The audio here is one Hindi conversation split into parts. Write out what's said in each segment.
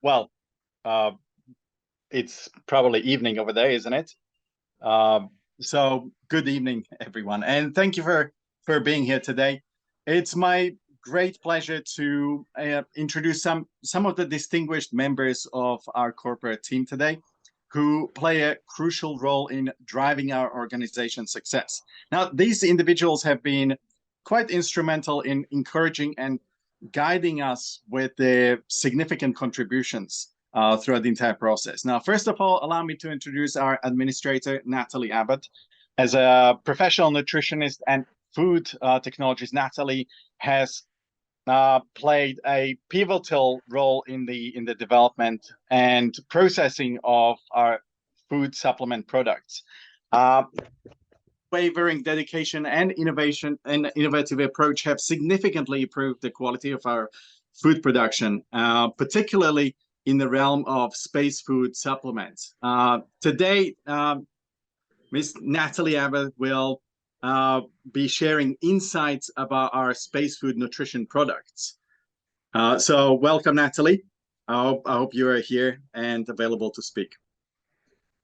Well, uh, it's probably evening over there, isn't it? Uh, so good evening, everyone, and thank you for being here today. It's my great pleasure to introduce some of the distinguished members of our corporate team today, who play a crucial role in driving our organization's success. Now, these individuals have been quite instrumental in encouraging and guiding us with their significant contributions throughout the entire process. Now, first of all, allow me to introduce our administrator, Natalie Abbott. As a professional nutritionist and food technologist, Natalie has played a pivotal role in the development and processing of our food supplement products. Wavering dedication and innovation and innovative approach have significantly improved the quality of our food production, particularly in the realm of space food supplements. Today, Ms. Natalie Abbott will be sharing insights about our space food nutrition products. So welcome, Natalie. I hope you are here and available to speak.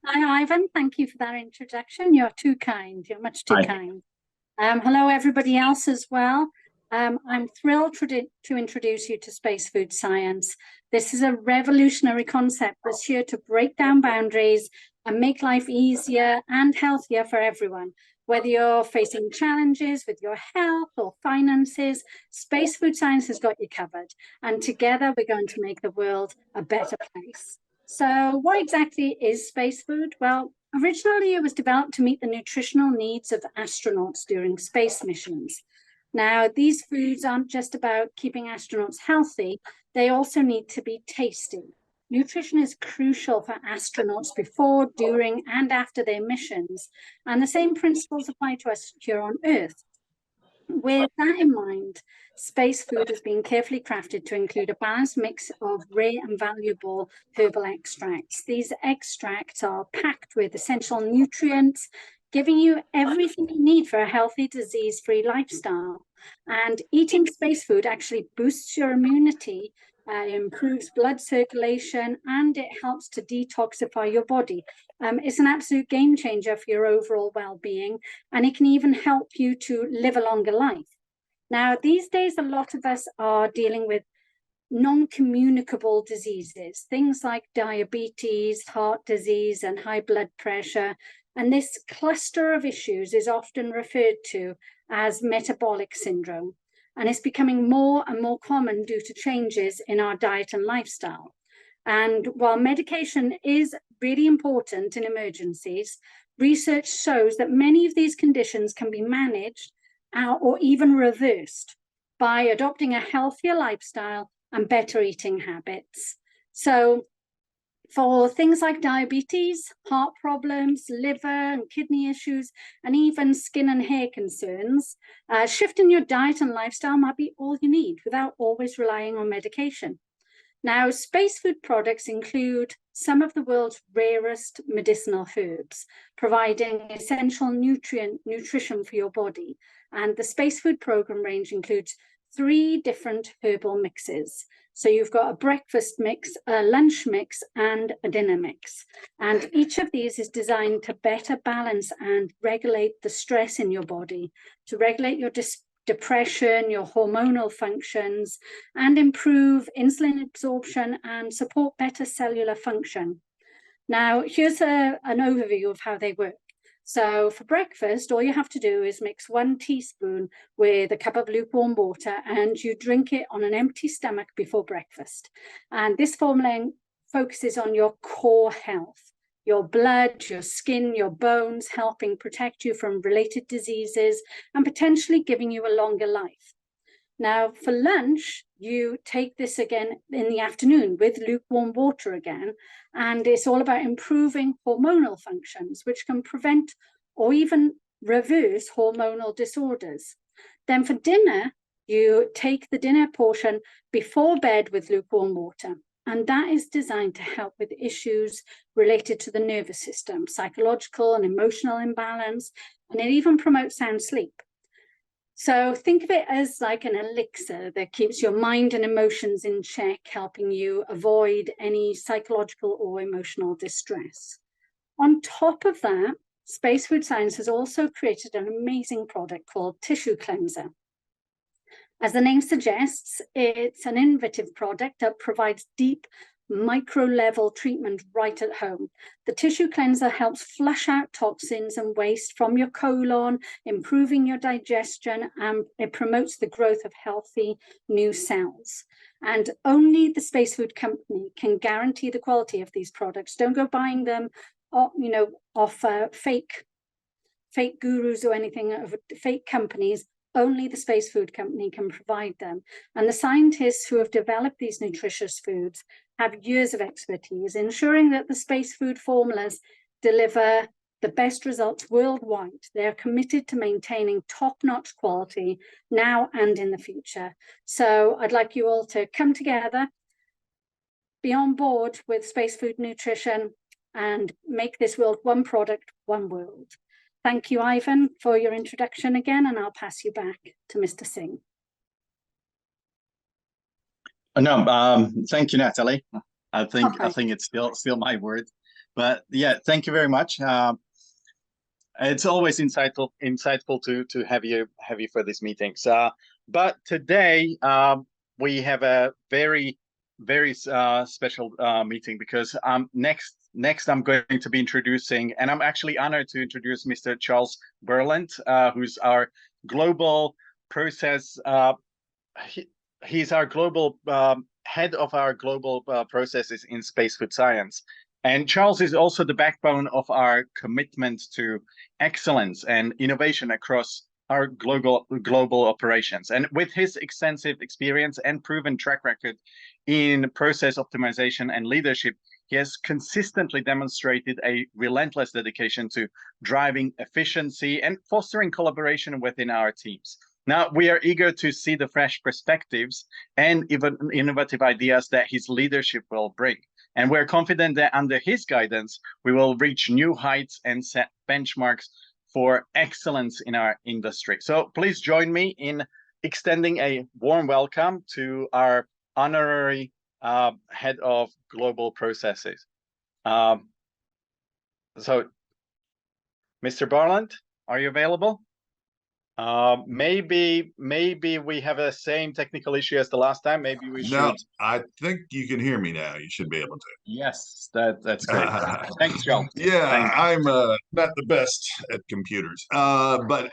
Hi, Ivan. Thank you for that introduction. You're too kind. You're much too kind. Hello, everybody else as well. I'm thrilled to introduce you to Space Food Science. This is a revolutionary concept that's here to break down boundaries and make life easier and healthier for everyone. Whether you're facing challenges with your health or finances, Space Food Science has got you covered. And together, we're going to make the world a better place. So what exactly is space food? Well, originally it was developed to meet the nutritional needs of astronauts during space missions. Now, these foods aren't just about keeping astronauts healthy, they also need to be tasty. Nutrition is crucial for astronauts before, during, and after their missions, and the same principles apply to us here on Earth. With that in mind, space food has been carefully crafted to include a balanced mix of rare and valuable herbal extracts. These extracts are packed with essential nutrients, giving you everything you need for a healthy, disease-free lifestyle. And eating space food actually boosts your immunity, improves blood circulation, and it helps to detoxify your body. It's an absolute game changer for your overall well-being, and it can even help you to live a longer life. Now, these days, a lot of us are dealing with non-communicable diseases, things like diabetes, heart disease, and high blood pressure. And this cluster of issues is often referred to as metabolic syndrome. And it's becoming more and more common due to changes in our diet and lifestyle. And while medication is really important in emergencies, research shows that many of these conditions can be managed or even reversed by adopting a healthier lifestyle and better eating habits. So for things like diabetes, heart problems, liver and kidney issues, and even skin and hair concerns, shifting your diet and lifestyle might be all you need without always relying on medication. Now, space food products include some of the world's rarest medicinal herbs, providing essential nutrition for your body. And the Space Food Program range includes 3 different herbal mixes. So you've got a breakfast mix, a lunch mix, and a dinner mix. And each of these is designed to better balance and regulate the stress in your body, to regulate your depression, your hormonal functions, and improve insulin absorption and support better cellular function. Now, here's an overview of how they work. So for breakfast, all you have to do is mix 1 teaspoon with a cup of lukewarm water, and you drink it on an empty stomach before breakfast. And this formula focuses on your core health, your blood, your skin, your bones, helping protect you from related diseases and potentially giving you a longer life. Now, for lunch, you take this again in the afternoon with lukewarm water again, and it's all about improving hormonal functions, which can prevent or even reverse hormonal disorders. Then for dinner, you take the dinner portion before bed with lukewarm water, and that is designed to help with issues related to the nervous system, psychological and emotional imbalance, and it even promotes sound sleep. So think of it as like an elixir that keeps your mind and emotions in check, helping you avoid any psychological or emotional distress. On top of that, Space Food Science has also created an amazing product called Tissue Cleanser. As the name suggests, it's an innovative product that provides deep micro-level treatment right at home. The tissue cleanser helps flush out toxins and waste from your colon, improving your digestion, and it promotes the growth of healthy new cells. And only the Space Food Company can guarantee the quality of these products. Don't go buying them, off fake gurus or anything of fake companies. Only the Space Food Company can provide them. And the scientists who have developed these nutritious foods have years of expertise, ensuring that the space food formulas deliver the best results worldwide. They're committed to maintaining top-notch quality now and in the future. So I'd like you all to come together, be on board with Space Food Nutrition, and make this world one product, one world. Thank you, Ivan, for your introduction again, and I'll pass you back to Mr. Singh. No, thank you, Natalie. I think it's still my word, but yeah, thank you very much. It's always insightful to have you for these meetings. But today we have a very special meeting because next I'm going to be introducing, and I'm actually honored to introduce Mr. Charles Berland, who's our global process. He's our global head of our global processes in Space Food Science. And Charles is also the backbone of our commitment to excellence and innovation across our global operations. And with his extensive experience and proven track record in process optimization and leadership, he has consistently demonstrated a relentless dedication to driving efficiency and fostering collaboration within our teams. Now, we are eager to see the fresh perspectives and even innovative ideas that his leadership will bring. And we're confident that under his guidance, we will reach new heights and set benchmarks for excellence in our industry. So please join me in extending a warm welcome to our honorary head of global processes. So, Mr. Berland, are you available? Maybe we have the same technical issue as the last time. Maybe we should. No, I think you can hear me now. You should be able to. Yes, that's great. Thanks, Joe. Yeah, I'm not the best at computers, but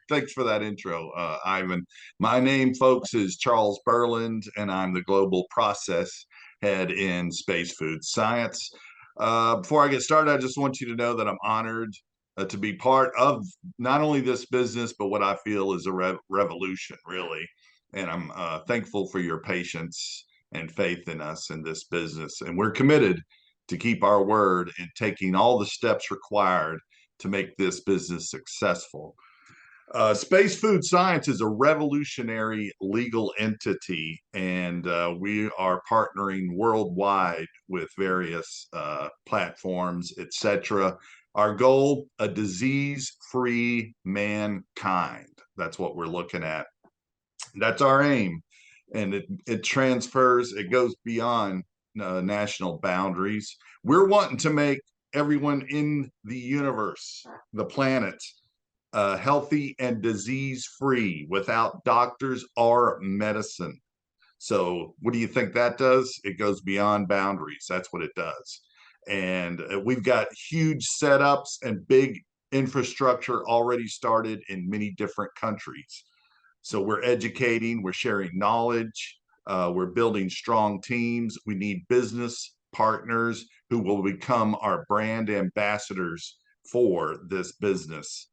thanks for that intro, Ivan. My name, folks, is Charles Berland, and I'm the global process head in Space Food Science. Before I get started, I just want you to know that I'm honored to be part of not only this business, but what I feel is a revolution, really. And I'm thankful for your patience and faith in us in this business. And we're committed to keep our word and taking all the steps required to make this business successful. Space Food Science is a revolutionary legal entity, and we are partnering worldwide with various platforms, etc. Our goal, a disease-free mankind. That's what we're looking at. That's our aim. And it transfers, it goes beyond national boundaries. We're wanting to make everyone in the universe, the planet, healthy and disease-free without doctors or medicine. So what do you think that does? It goes beyond boundaries. That's what it does. And we've got huge setups and big infrastructure already started in many different countries. So we're educating, we're sharing knowledge, we're building strong teams. We need business partners who will become our brand ambassadors for this business.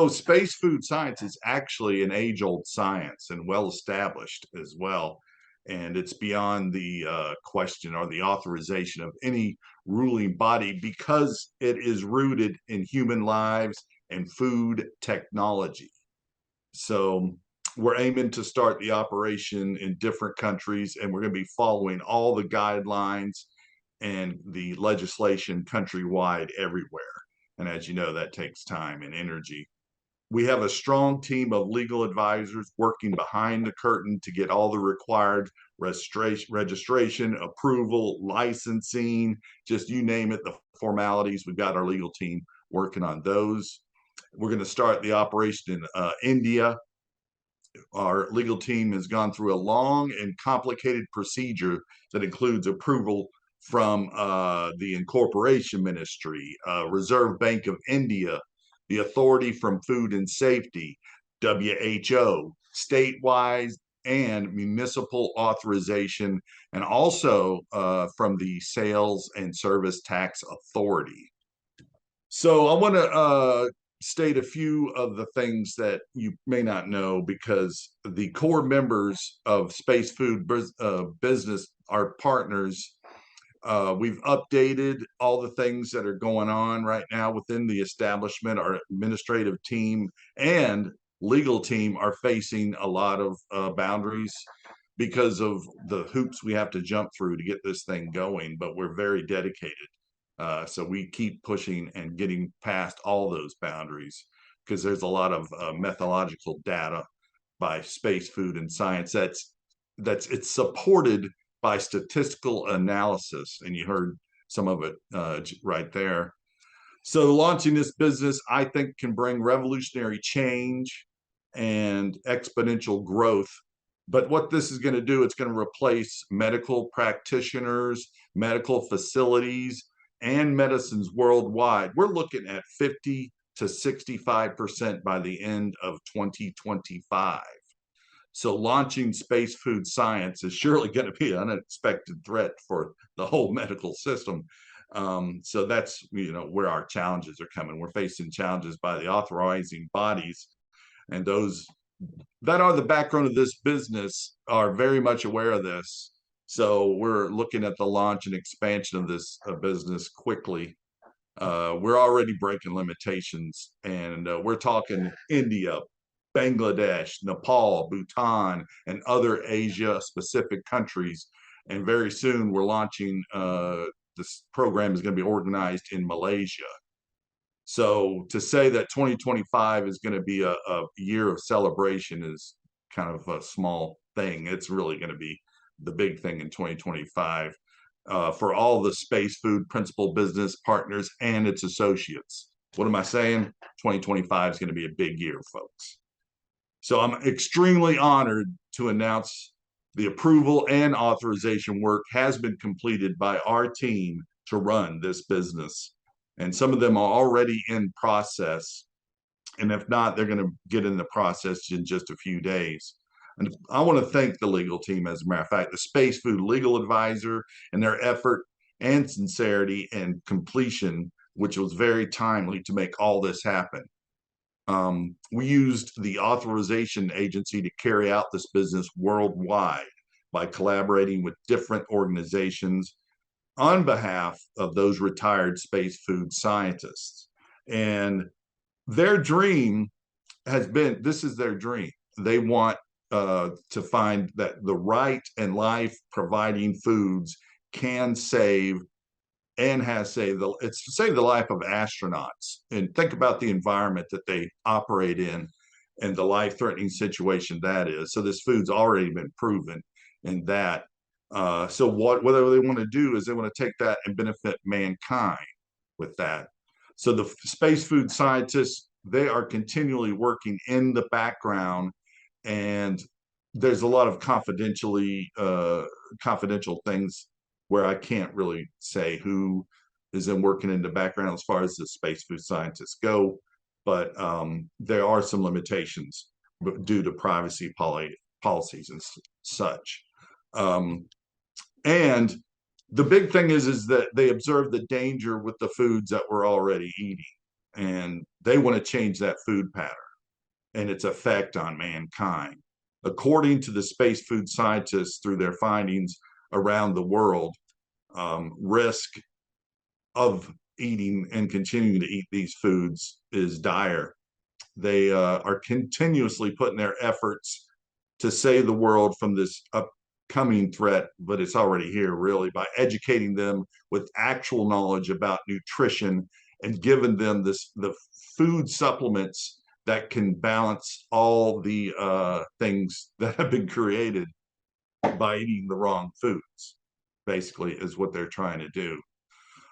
Space food science is actually an age-old science and well-established as well. And it's beyond the question or the authorization of any ruling body because it is rooted in human lives and food technology. So we're aiming to start the operation in different countries, and we're going to be following all the guidelines and the legislation countrywide everywhere. And as you know, that takes time and energy. We have a strong team of legal advisors working behind the curtain to get all the required registration, approval, licensing, just you name it, the formalities. We've got our legal team working on those. We're going to start the operation in India. Our legal team has gone through a long and complicated procedure that includes approval from the Incorporation Ministry, Reserve Bank of India, the Authority from Food and Safety, WHO, statewide and municipal authorization, and also from the Sales and Service Tax Authority. So I want to state a few of the things that you may not know, because the core members of Space Food Business, our partners, we've updated all the things that are going on right now within the establishment. Our administrative team and legal team are facing a lot of boundaries because of the hoops we have to jump through to get this thing going, but we're very dedicated. So we keep pushing and getting past all those boundaries, because there's a lot of methodological data by Space Food and Science it's supported by statistical analysis, and you heard some of it right there. So launching this business, I think, can bring revolutionary change and exponential growth. But what this is going to do, it's going to replace medical practitioners, medical facilities, and medicines worldwide. We're looking at 50 to 65% by the end of 2025. So launching Space Food Science is surely going to be an unexpected threat for the whole medical system. So that's, where our challenges are coming. We're facing challenges by the authorizing bodies, and those that are the background of this business are very much aware of this. So we're looking at the launch and expansion of this business quickly. We're already breaking limitations, and we're talking India, Bangladesh, Nepal, Bhutan, and other Asia-specific countries. And very soon we're launching, this program is going to be organized in Malaysia. So to say that 2025 is going to be a year of celebration is kind of a small thing. It's really going to be the big thing in 2025 for all the Space Food principal business partners and its associates. What am I saying? 2025 is going to be a big year, folks. So I'm extremely honored to announce the approval and authorization work has been completed by our team to run this business. And some of them are already in process. And if not, they're going to get in the process in just a few days. And I want to thank the legal team, as a matter of fact, the Space Food legal advisor, and their effort and sincerity and completion, which was very timely to make all this happen. We used the authorization agency to carry out this business worldwide by collaborating with different organizations on behalf of those retired space food scientists. And their dream has been, this is their dream. They want to find that the right and life providing foods can save and has saved the life of astronauts. And think about the environment that they operate in and the life-threatening situation that is. So this food's already been proven in that. So what they want to do is they want to take that and benefit mankind with that. So the Space Food scientists, they are continually working in the background, and there's a lot of confidential things where I can't really say who is working in the background as far as the Space Food scientists go, but there are some limitations due to privacy policies and such. And the big thing is that they observe the danger with the foods that we're already eating, and they want to change that food pattern and its effect on mankind. According to the Space Food scientists, through their findings around the world, risk of eating and continuing to eat these foods is dire. They are continuously putting their efforts to save the world from this upcoming threat, but it's already here, really, by educating them with actual knowledge about nutrition and giving them the food supplements that can balance all the things that have been created by eating the wrong foods, basically, is what they're trying to do.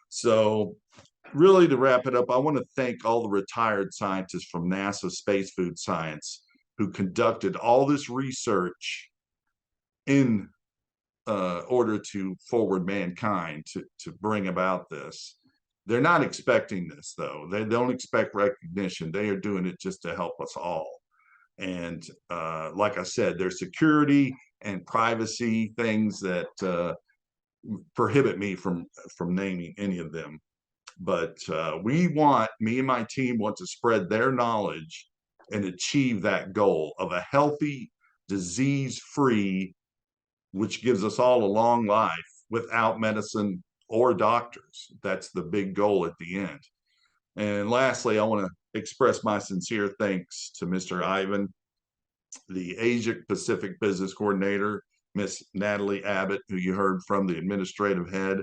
So really, to wrap it up, I want to thank all the retired scientists from NASA Space Food Science who conducted all this research in order to forward mankind to bring about this. They're not expecting this, though. They don't expect recognition. They are doing it just to help us all. And like I said, there's security and privacy things that prohibit me from naming any of them. But me and my team want to spread their knowledge and achieve that goal of a healthy, disease-free, which gives us all a long life without medicine or doctors. That's the big goal at the end. And lastly, I want to express my sincere thanks to Mr. Ivan, the Asia Pacific Business Coordinator, Miss Natalie Abbott, who you heard from, the administrative head,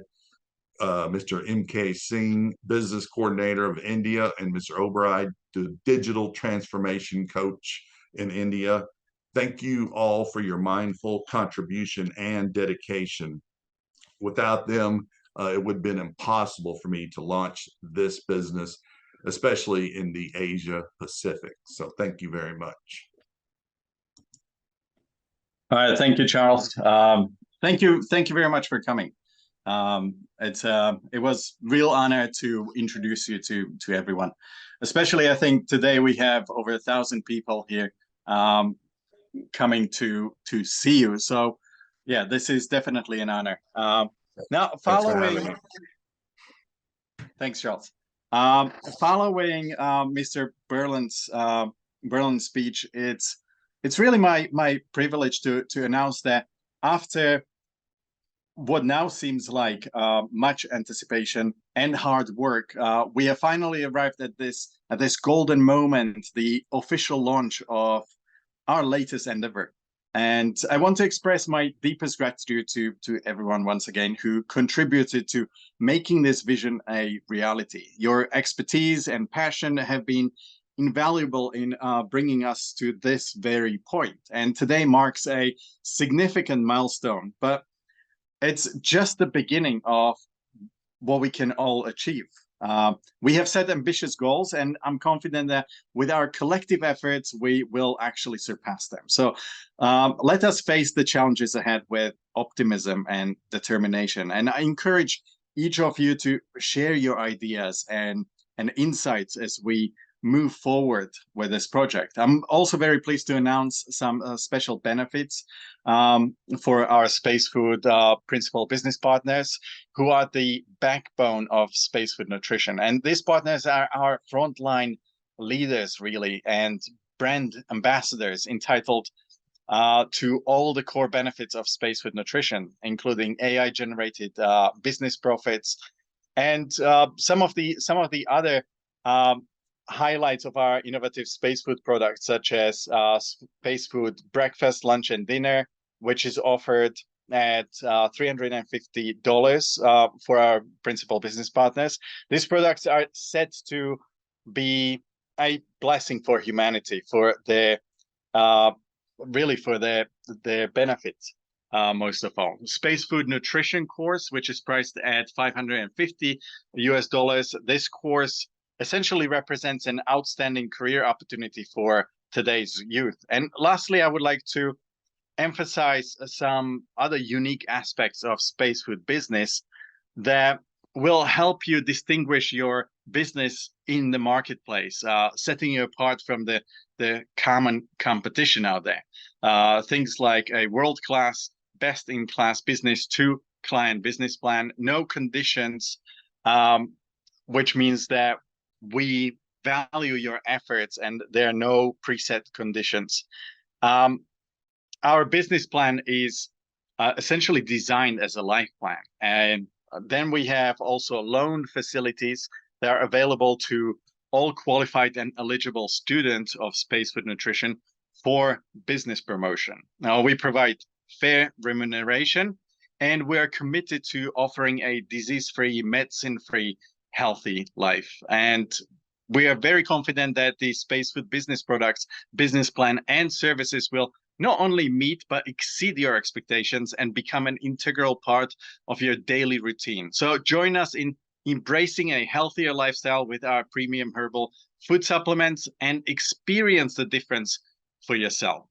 Mr. M.K. Singh, Business Coordinator of India, and Mr. Oberoi, the Digital Transformation Coach in India. Thank you all for your mindful contribution and dedication. Without them, it would have been impossible for me to launch this business, especially in the Asia Pacific. So thank you very much. All right, thank you, Charles. Thank you very much for coming. It was real honor to introduce you to everyone. Especially, I think today we have over 1,000 people here coming to see you. So, yeah, this is definitely an honor. Now, following, thanks, Charles. Following Mr. Berlin's speech, it's really my privilege to announce that after what now seems like much anticipation and hard work, we have finally arrived at this golden moment, the official launch of our latest endeavor. And I want to express my deepest gratitude to everyone once again who contributed to making this vision a reality. Your expertise and passion have been invaluable in bringing us to this very point. And today marks a significant milestone, but it's just the beginning of what we can all achieve. We have set ambitious goals, and I'm confident that with our collective efforts, we will actually surpass them. So let us face the challenges ahead with optimism and determination. And I encourage each of you to share your ideas and insights as we move forward with this project. I'm also very pleased to announce some special benefits for our Space Food principal business partners, who are the backbone of Space Food Nutrition. And these partners are our frontline leaders, really, and brand ambassadors entitled to all the core benefits of Space Food Nutrition, including AI-generated business profits, and some of the other highlights of our innovative space food products, such as Space Food Breakfast, Lunch, and Dinner, which is offered at $350 for our principal business partners. These products are set to be a blessing for humanity, for their really for their benefits. Most of all, Space Food Nutrition course, which is priced at $550 US. This course essentially represents an outstanding career opportunity for today's youth. And lastly, I would like to emphasize some other unique aspects of space food business that will help you distinguish your business in the marketplace, setting you apart from the common competition out there. Things like a world-class, best-in-class business to client business plan, no conditions, which means that we value your efforts and there are no preset conditions. Our business plan is essentially designed as a life plan. And then we have also loan facilities that are available to all qualified and eligible students of Space Food Nutrition for business promotion. Now, we provide fair remuneration, and we are committed to offering a disease-free, medicine-free, healthy life. And We are very confident that the Space Food business products, business plan, and services will not only meet but exceed your expectations and become an integral part of your daily routine. So join us in embracing a healthier lifestyle with our premium herbal food supplements and experience the difference for yourself.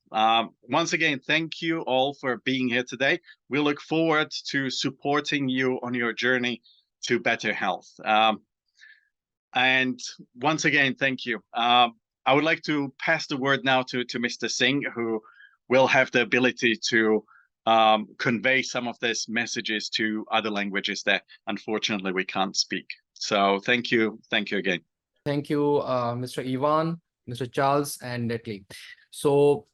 Once again, thank you all for being here today. We look forward to supporting you on your journey to better health. And once again, thank you. I would like to pass the word now to Mr. Singh, who will have the ability to convey some of these messages to other languages that unfortunately we can't speak. So thank you again. Thank you, Mr. Ivan, Mr. Charles, and Natalie. So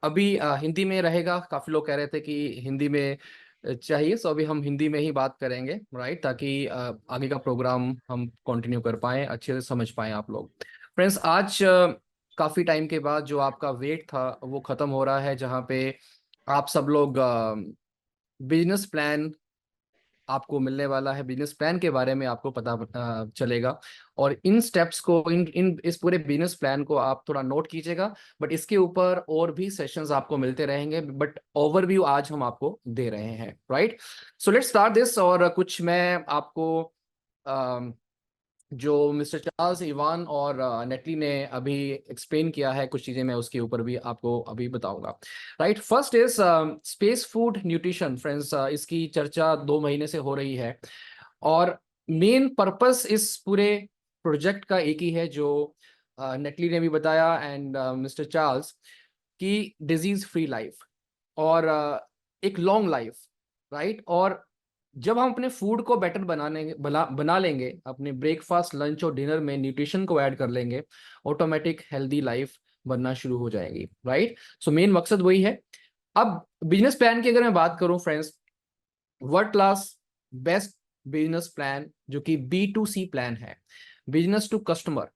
अभी हिंदी में रहेगा, काफी लोग कह रहे थे कि हिंदी में चाहिए, सो अभी हम हिंदी में ही बात करेंगे, राइट, ताकि आगे का प्रोग्राम हम कंटिन्यू कर पाएं, अच्छे से समझ पाएं आप लोग। फ्रेंड्स, आज काफी टाइम के बाद जो आपका वेट था वो खत्म हो रहा है, जहां पे आप सब लोग बिजनेस प्लान आपको मिलने वाला है, बिजनेस प्लान के बारे में आपको पता चलेगा, और इन स्टेप्स को, इस पूरे बिजनेस प्लान को आप थोड़ा नोट कीजिएगा। बट इसके ऊपर और भी सेशंस आपको मिलते रहेंगे, बट ओवरव्यू आज हम आपको दे रहे हैं, right. So let's start this. और कुछ मैं आपको जो मिस्टर चार्ल्स, इवान और नेटली ने अभी एक्सप्लेन किया है, कुछ चीजें मैं उसके ऊपर भी आपको अभी बताऊंगा, right. First is space food nutrition. Friends, इसकी चर्चा 2 महीने से हो रही है, और मेन पर्पस इस पूरे प्रोजेक्ट का एक ही है, जो नेटली ने भी बताया एंड मिस्टर चार्ल्स, कि डिजीज फ्री लाइफ और एक लॉन्ग लाइफ, राइट। और जब हम अपने फूड को बेटर बना लेंगे, अपने ब्रेकफास्ट, लंच और डिनर में न्यूट्रिशन को ऐड कर लेंगे, ऑटोमेटिक हेल्दी लाइफ बनना शुरू हो जाएगी, राइट। सो मेन मकसद वही है। अब बिजनेस प्लान की अगर मैं बात करूं friends, world class best business plan जो कि B2C प्लान है, बिजनेस टू कस्टमर,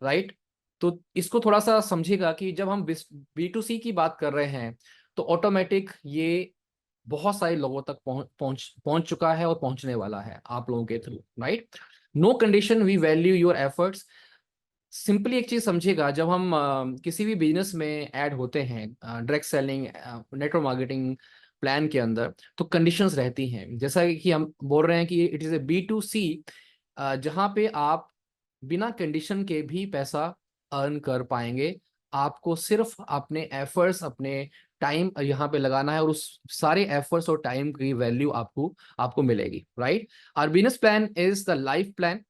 राइट। तो इसको थोड़ा सा समझिएगा कि जब हम B2C की बात कर रहे हैं तो ऑटोमेटिक ये बहुत सारे लोगों तक पहुंच चुका है और पहुंचने वाला है आप लोगों के through, right. No condition we value your efforts. Simply एक चीज समझिएगा, जब हम किसी भी बिजनेस में ऐड होते हैं, direct selling, network marketing plan के अंदर, तो कंडीशंस रहती हैं। जैसा कि हम बोल रहे हैं कि इट इज ए B2C, जहां पे आप बिना कंडीशन के भी पैसा अर्न कर पाएंगे। आपको सिर्फ अपने एफर्ट्स, अपने टाइम यहाँ पे लगाना है, और उस सारे एफर्ट्स और टाइम की वैल्यू आपको मिलेगी, right. Our business plan is the life plan,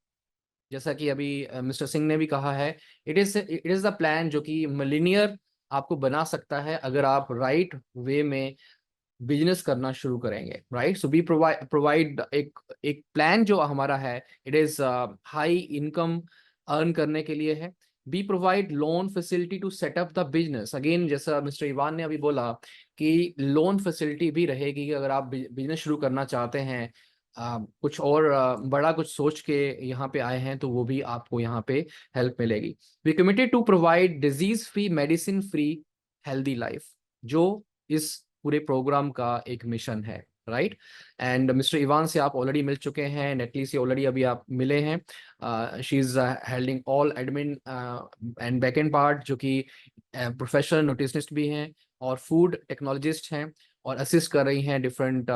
जैसा कि अभी मिस्टर सिंह ने भी कहा है। इट इज द प्लान जो कि मिलीनियर आपको बना सकता है अगर आप राइट वे में बिजनेस करना शुरू करेंगे, राइट। सो वी प्रोवाइड एक प्लान जो हमारा है, it is high income earn करने के लिए है। We provide loan facility to set up the business. Again, जैसा मिस्टर इवान ने अभी बोला कि लोन फैसिलिटी भी रहेगी कि अगर आप बिजनेस शुरू करना चाहते हैं, कुछ और बड़ा कुछ सोच के यहाँ पे आए हैं, तो वो भी आपको यहाँ पे हेल्प मिलेगी। We committed to provide disease free, medicine free, healthy life, जो इस पूरे प्रोग्राम का एक मिशन है, राइट। एंड मिस्टर इवान से आप ऑलरेडी मिल चुके हैं, नेटली से ऑलरेडी अभी आप मिले हैं। She is हेल्डिंग all admin and back and part, जो कि प्रोफेशनल न्यूट्रिशनिस्ट भी हैं और फूड टेक्नोलॉजिस्ट हैं, और असिस्ट कर रही हैं डिफरेंट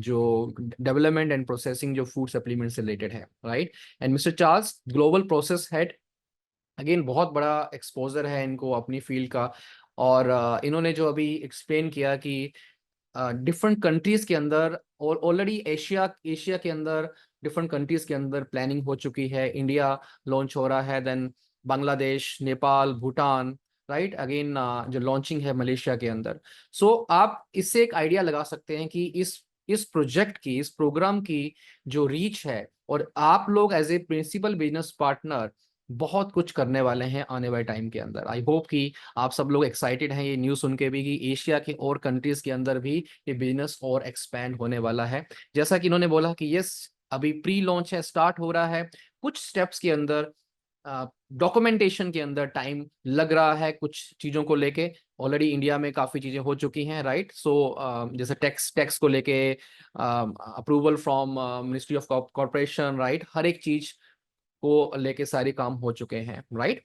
जो डेवलपमेंट एंड प्रोसेसिंग जो फूड सप्लीमेंट से रिलेटेड है, right. And mister Charles, global process head. Again बहुत बड़ा एक्सपोजर है इनको अपनी फील्ड का, और इन्होंने जो अभी एक्सप्लेन किया कि डिफरेंट कंट्रीज के अंदर, और ऑलरेडी एशिया के अंदर डिफरेंट कंट्रीज के अंदर प्लानिंग हो चुकी है। इंडिया लॉन्च हो रहा है, then Bangladesh, Nepal, Bhutan, right. Again जो लॉन्चिंग है मलेशिया के अंदर। सो आप इससे एक आइडिया लगा सकते हैं कि इस प्रोजेक्ट की, इस प्रोग्राम की जो रीच है, और आप लोग as a principal business partner बहुत कुछ करने वाले हैं आने वाले टाइम के अंदर। आई होप कि आप सब लोग एक्साइटेड हैं ये न्यूज़ सुन के भी कि एशिया के और कंट्रीज के अंदर भी ये बिजनेस और एक्सपैंड होने वाला है। जैसा कि इन्होंने बोला कि यस, अभी प्री लॉन्च है, स्टार्ट हो रहा है, कुछ स्टेप्स के अंदर, डॉक्यूमेंटेशन के अंदर टाइम लग रहा है, कुछ चीज़ों को लेके। ऑलरेडी इंडिया में काफ़ी चीज़ें हो चुकी हैं, राइट। सो जैसे टैक्स को लेके, approval from ministry of corporation, right, हर एक चीज़ को लेके सारे काम हो चुके हैं, right.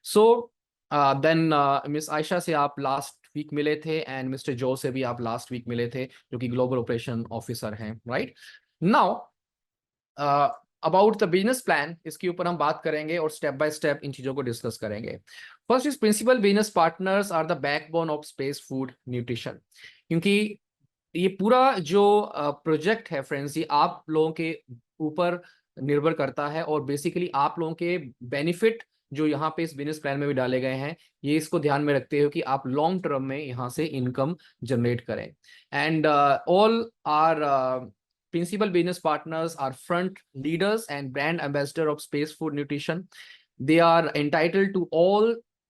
So then miss Ayesha से आप लास्ट वीक मिले थे, एंड मिस्टर जो से भी आप लास्ट वीक मिले थे, जो कि ग्लोबल ऑपरेशन ऑफिसर हैं, right. Now about the business plan, इसके ऊपर हम बात करेंगे और स्टेप बाय स्टेप इन चीजों को डिस्कस करेंगे। First is principal business partners are the backbone of space food nutrition. क्योंकि ये पूरा जो प्रोजेक्ट है फ्रेंड्स, ये आप लोगों के ऊपर निर्भर करता है, और बेसिकली आप लोगों के बेनिफिट जो यहाँ पे इस बिजनेस प्लान में भी डाले गए हैं, ये इसको ध्यान में रखते हो कि आप लॉन्ग टर्म में यहाँ से इनकम जनरेट करें। And all are principal business partners are front leaders and brand ambassador of Space Food Nutrition. They are entitled to all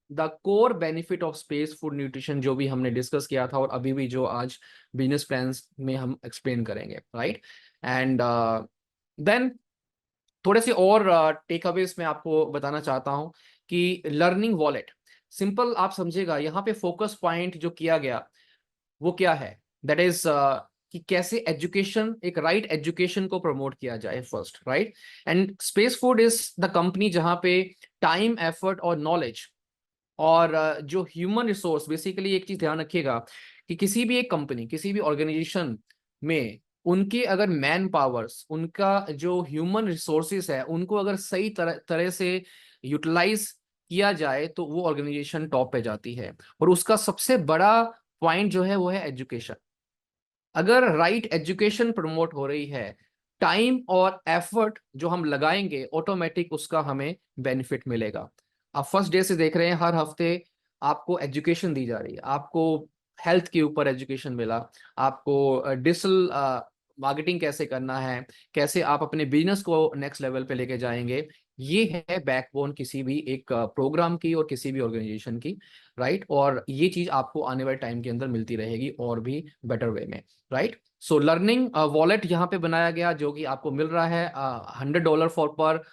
the core benefit of Space Food Nutrition, जो भी हमने डिस्कस किया था और अभी भी जो आज बिजनेस प्लान्स में हम एक्सप्लेन करेंगे, राइट। एंड देन थोड़े से और टेक अवेज मैं आपको बताना चाहता हूं कि लर्निंग वॉलेट सिंपल आप समझेगा, यहाँ पे फोकस पॉइंट जो किया गया वो क्या है, दैट इज कि कैसे एजुकेशन, एक राइट एजुकेशन को प्रमोट किया जाए first, right. And space food is the company जहां पे टाइम, एफर्ट और नॉलेज और जो ह्यूमन रिसोर्स, बेसिकली एक चीज ध्यान रखिएगा कि किसी भी एक कंपनी, किसी भी ऑर्गेनाइजेशन में उनके अगर मैन पावर्स, उनका जो ह्यूमन रिसोर्सेस है, उनको अगर सही तरह से यूटिलाइज किया जाए तो वो ऑर्गेनाइजेशन टॉप पे जाती है। और उसका सबसे बड़ा पॉइंट जो है वो है एजुकेशन। अगर राइट एजुकेशन प्रमोट हो रही है, टाइम और एफर्ट जो हम लगाएंगे, ऑटोमेटिक उसका हमें बेनिफिट मिलेगा। आप फर्स्ट डे से देख रहे हैं, हर हफ्ते आपको एजुकेशन दी जा रही है। आपको हेल्थ के ऊपर एजुकेशन मिला, आपको डिजिटल मार्केटिंग कैसे करना है, कैसे आप अपने बिजनेस को नेक्स्ट लेवल पे लेके जाएंगे। ये है बैकबोन किसी भी एक प्रोग्राम की और किसी भी ऑर्गेनाइजेशन की, राइट। और ये चीज आपको आने वाले टाइम के अंदर मिलती रहेगी और भी बेटर वे में, राइट। सो लर्निंग वॉलेट यहाँ पे बनाया गया, जो कि आपको मिल रहा है $100 फॉर पर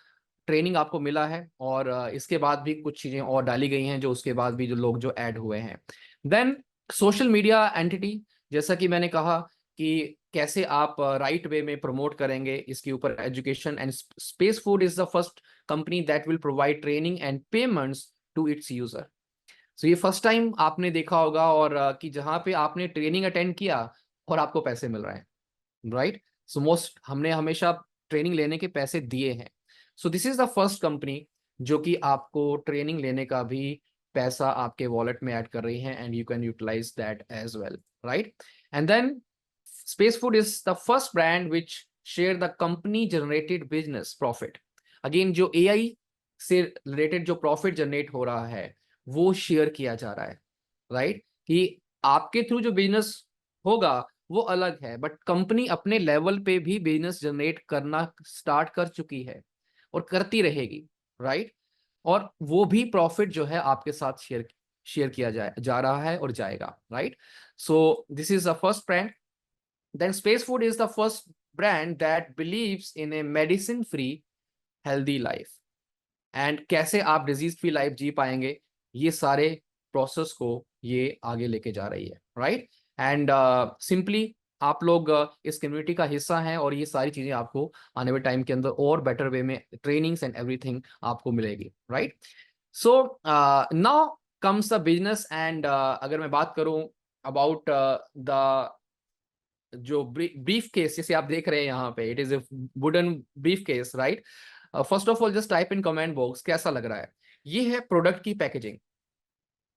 ट्रेनिंग आपको मिला है, और इसके बाद भी कुछ चीजें और डाली गई हैं जो उसके बाद भी जो लोग जो ऐड हुए हैं। देन सोशल मीडिया एंटिटी, जैसा कि मैंने कहा कि कैसे आप राइट वे में प्रमोट करेंगे इसके ऊपर education. And space food is the first company that will provide training and payments to its user. So ये फर्स्ट टाइम आपने देखा होगा, और कि जहां पे आपने ट्रेनिंग अटेंड किया और आपको पैसे मिल रहे हैं, राइट। सो मोस्ट हमने हमेशा ट्रेनिंग लेने के पैसे दिए हैं। सो this is the first company जो कि आपको ट्रेनिंग लेने का भी पैसा आपके वॉलेट में ऐड कर रही है, and you can utilise that as well, right. And then space food is the first brand which share the company generated business profit. Again जो AI से रिलेटेड जो प्रॉफिट जनरेट हो रहा है वो शेयर किया जा रहा है, राइट। कि आपके थ्रू जो बिजनेस होगा वो अलग है, बट कंपनी अपने लेवल पे भी बिजनेस जनरेट करना स्टार्ट कर चुकी है और करती रहेगी, राइट। और वो भी प्रॉफिट जो है आपके साथ शेयर किया जा रहा है और जाएगा, right. So this is the first brand. Then space food is the first brand that believes in a medicine free healthy life. And कैसे आप डिजीज फ्री लाइफ जी पाएंगे, ये सारे प्रोसेस को ये आगे लेके जा रही है, राइट। एंड सिंपली आप लोग इस कम्युनिटी का हिस्सा हैं, और ये सारी चीजें आपको आने वाले टाइम के अंदर और बेटर वे में ट्रेनिंग्स एंड एवरीथिंग आपको मिलेगी, right. So now comes the business. And अगर मैं बात करूं अबाउट द जो ब्रीफ केस जैसे आप देख रहे हैं यहाँ पे, it is A wooden brief case, right. First of all just type in comment box कैसा लग रहा है। ये है प्रोडक्ट की पैकेजिंग,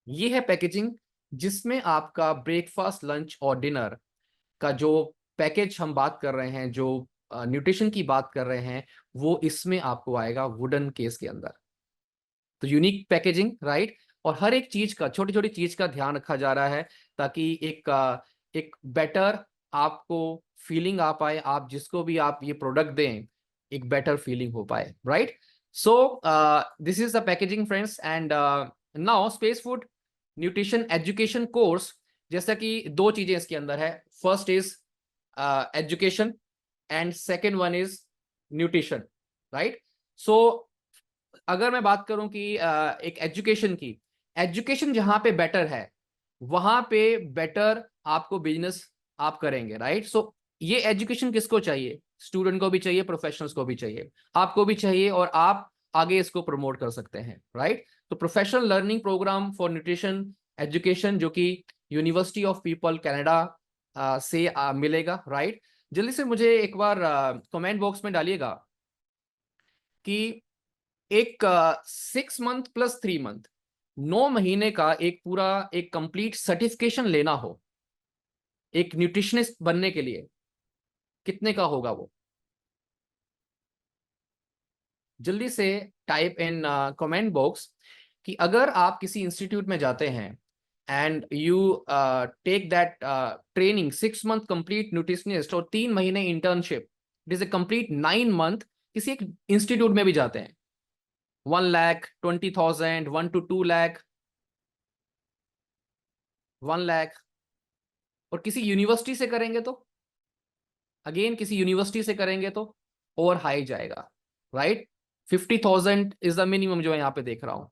ये है पैकेजिंग जिसमें आपका ब्रेकफास्ट, लंच और डिनर का जो पैकेज हम बात कर रहे हैं, जो न्यूट्रिशन की बात कर रहे हैं, वो इसमें आपको आएगा वुडन केस के अंदर। तो यूनिक पैकेजिंग, राइट। और हर एक चीज का, छोटी छोटी चीज का ध्यान रखा जा रहा है ताकि एक बेटर आपको फीलिंग आ पाए, आप जिसको भी आप ये प्रोडक्ट दें एक बेटर फीलिंग हो पाए, right. So this is the packaging friends. And now space food nutrition education course, जैसा कि दो चीजें इसके अंदर है, first is education and second one is nutrition, right. So अगर मैं बात करूं कि एक एजुकेशन की, एजुकेशन जहां पे बेटर है वहां पे बेटर आपको बिजनेस आप करेंगे, राइट। सो ये एजुकेशन किसको चाहिए, स्टूडेंट को भी चाहिए, प्रोफेशनल्स को भी चाहिए, आपको भी चाहिए, और आप आगे इसको प्रमोट कर सकते हैं, राइट। तो professional learning programme for nutrition education जो कि यूनिवर्सिटी ऑफ पीपल कनाडा से मिलेगा, राइट। जल्दी से मुझे एक बार कमेंट बॉक्स में डालिएगा कि एक 6 मंथ प्लस 3 मंथ 9 महीने का एक पूरा एक कंप्लीट सर्टिफिकेशन लेना हो एक न्यूट्रिशनिस्ट बनने के लिए, कितने का होगा वो? जल्दी से टाइप इन कमेंट बॉक्स कि अगर आप किसी इंस्टीट्यूट में जाते हैं and you take that training 6 month complete nutritionist और 3 महीने internship, it is a complete 9 month किसी एक इंस्टीट्यूट में भी जाते हैं, 1,20,000, 1 to 2 लाख, 1 लाख। और किसी यूनिवर्सिटी से करेंगे तो अगेन किसी यूनिवर्सिटी से करेंगे तो और हाई जाएगा, राइट। 50,000 इज द मिनिमम जो मैं यहाँ पे देख रहा हूँ,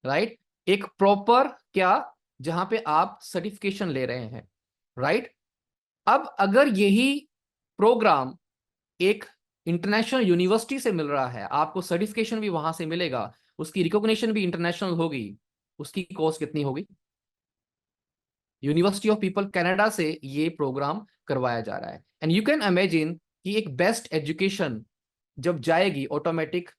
राइट। एक प्रॉपर क्या जहां पे आप सर्टिफिकेशन ले रहे हैं, राइट। अब अगर यही प्रोग्राम एक इंटरनेशनल यूनिवर्सिटी से मिल रहा है, आपको सर्टिफिकेशन भी वहां से मिलेगा, उसकी रिकॉग्निशन भी इंटरनेशनल होगी, उसकी कॉस्ट कितनी होगी? यूनिवर्सिटी ऑफ पीपल कनाडा से ये प्रोग्राम करवाया जा रहा है। एंड यू कैन इमेजिन कि एक बेस्ट एजुकेशन जब जाएगी ऑटोमेटिक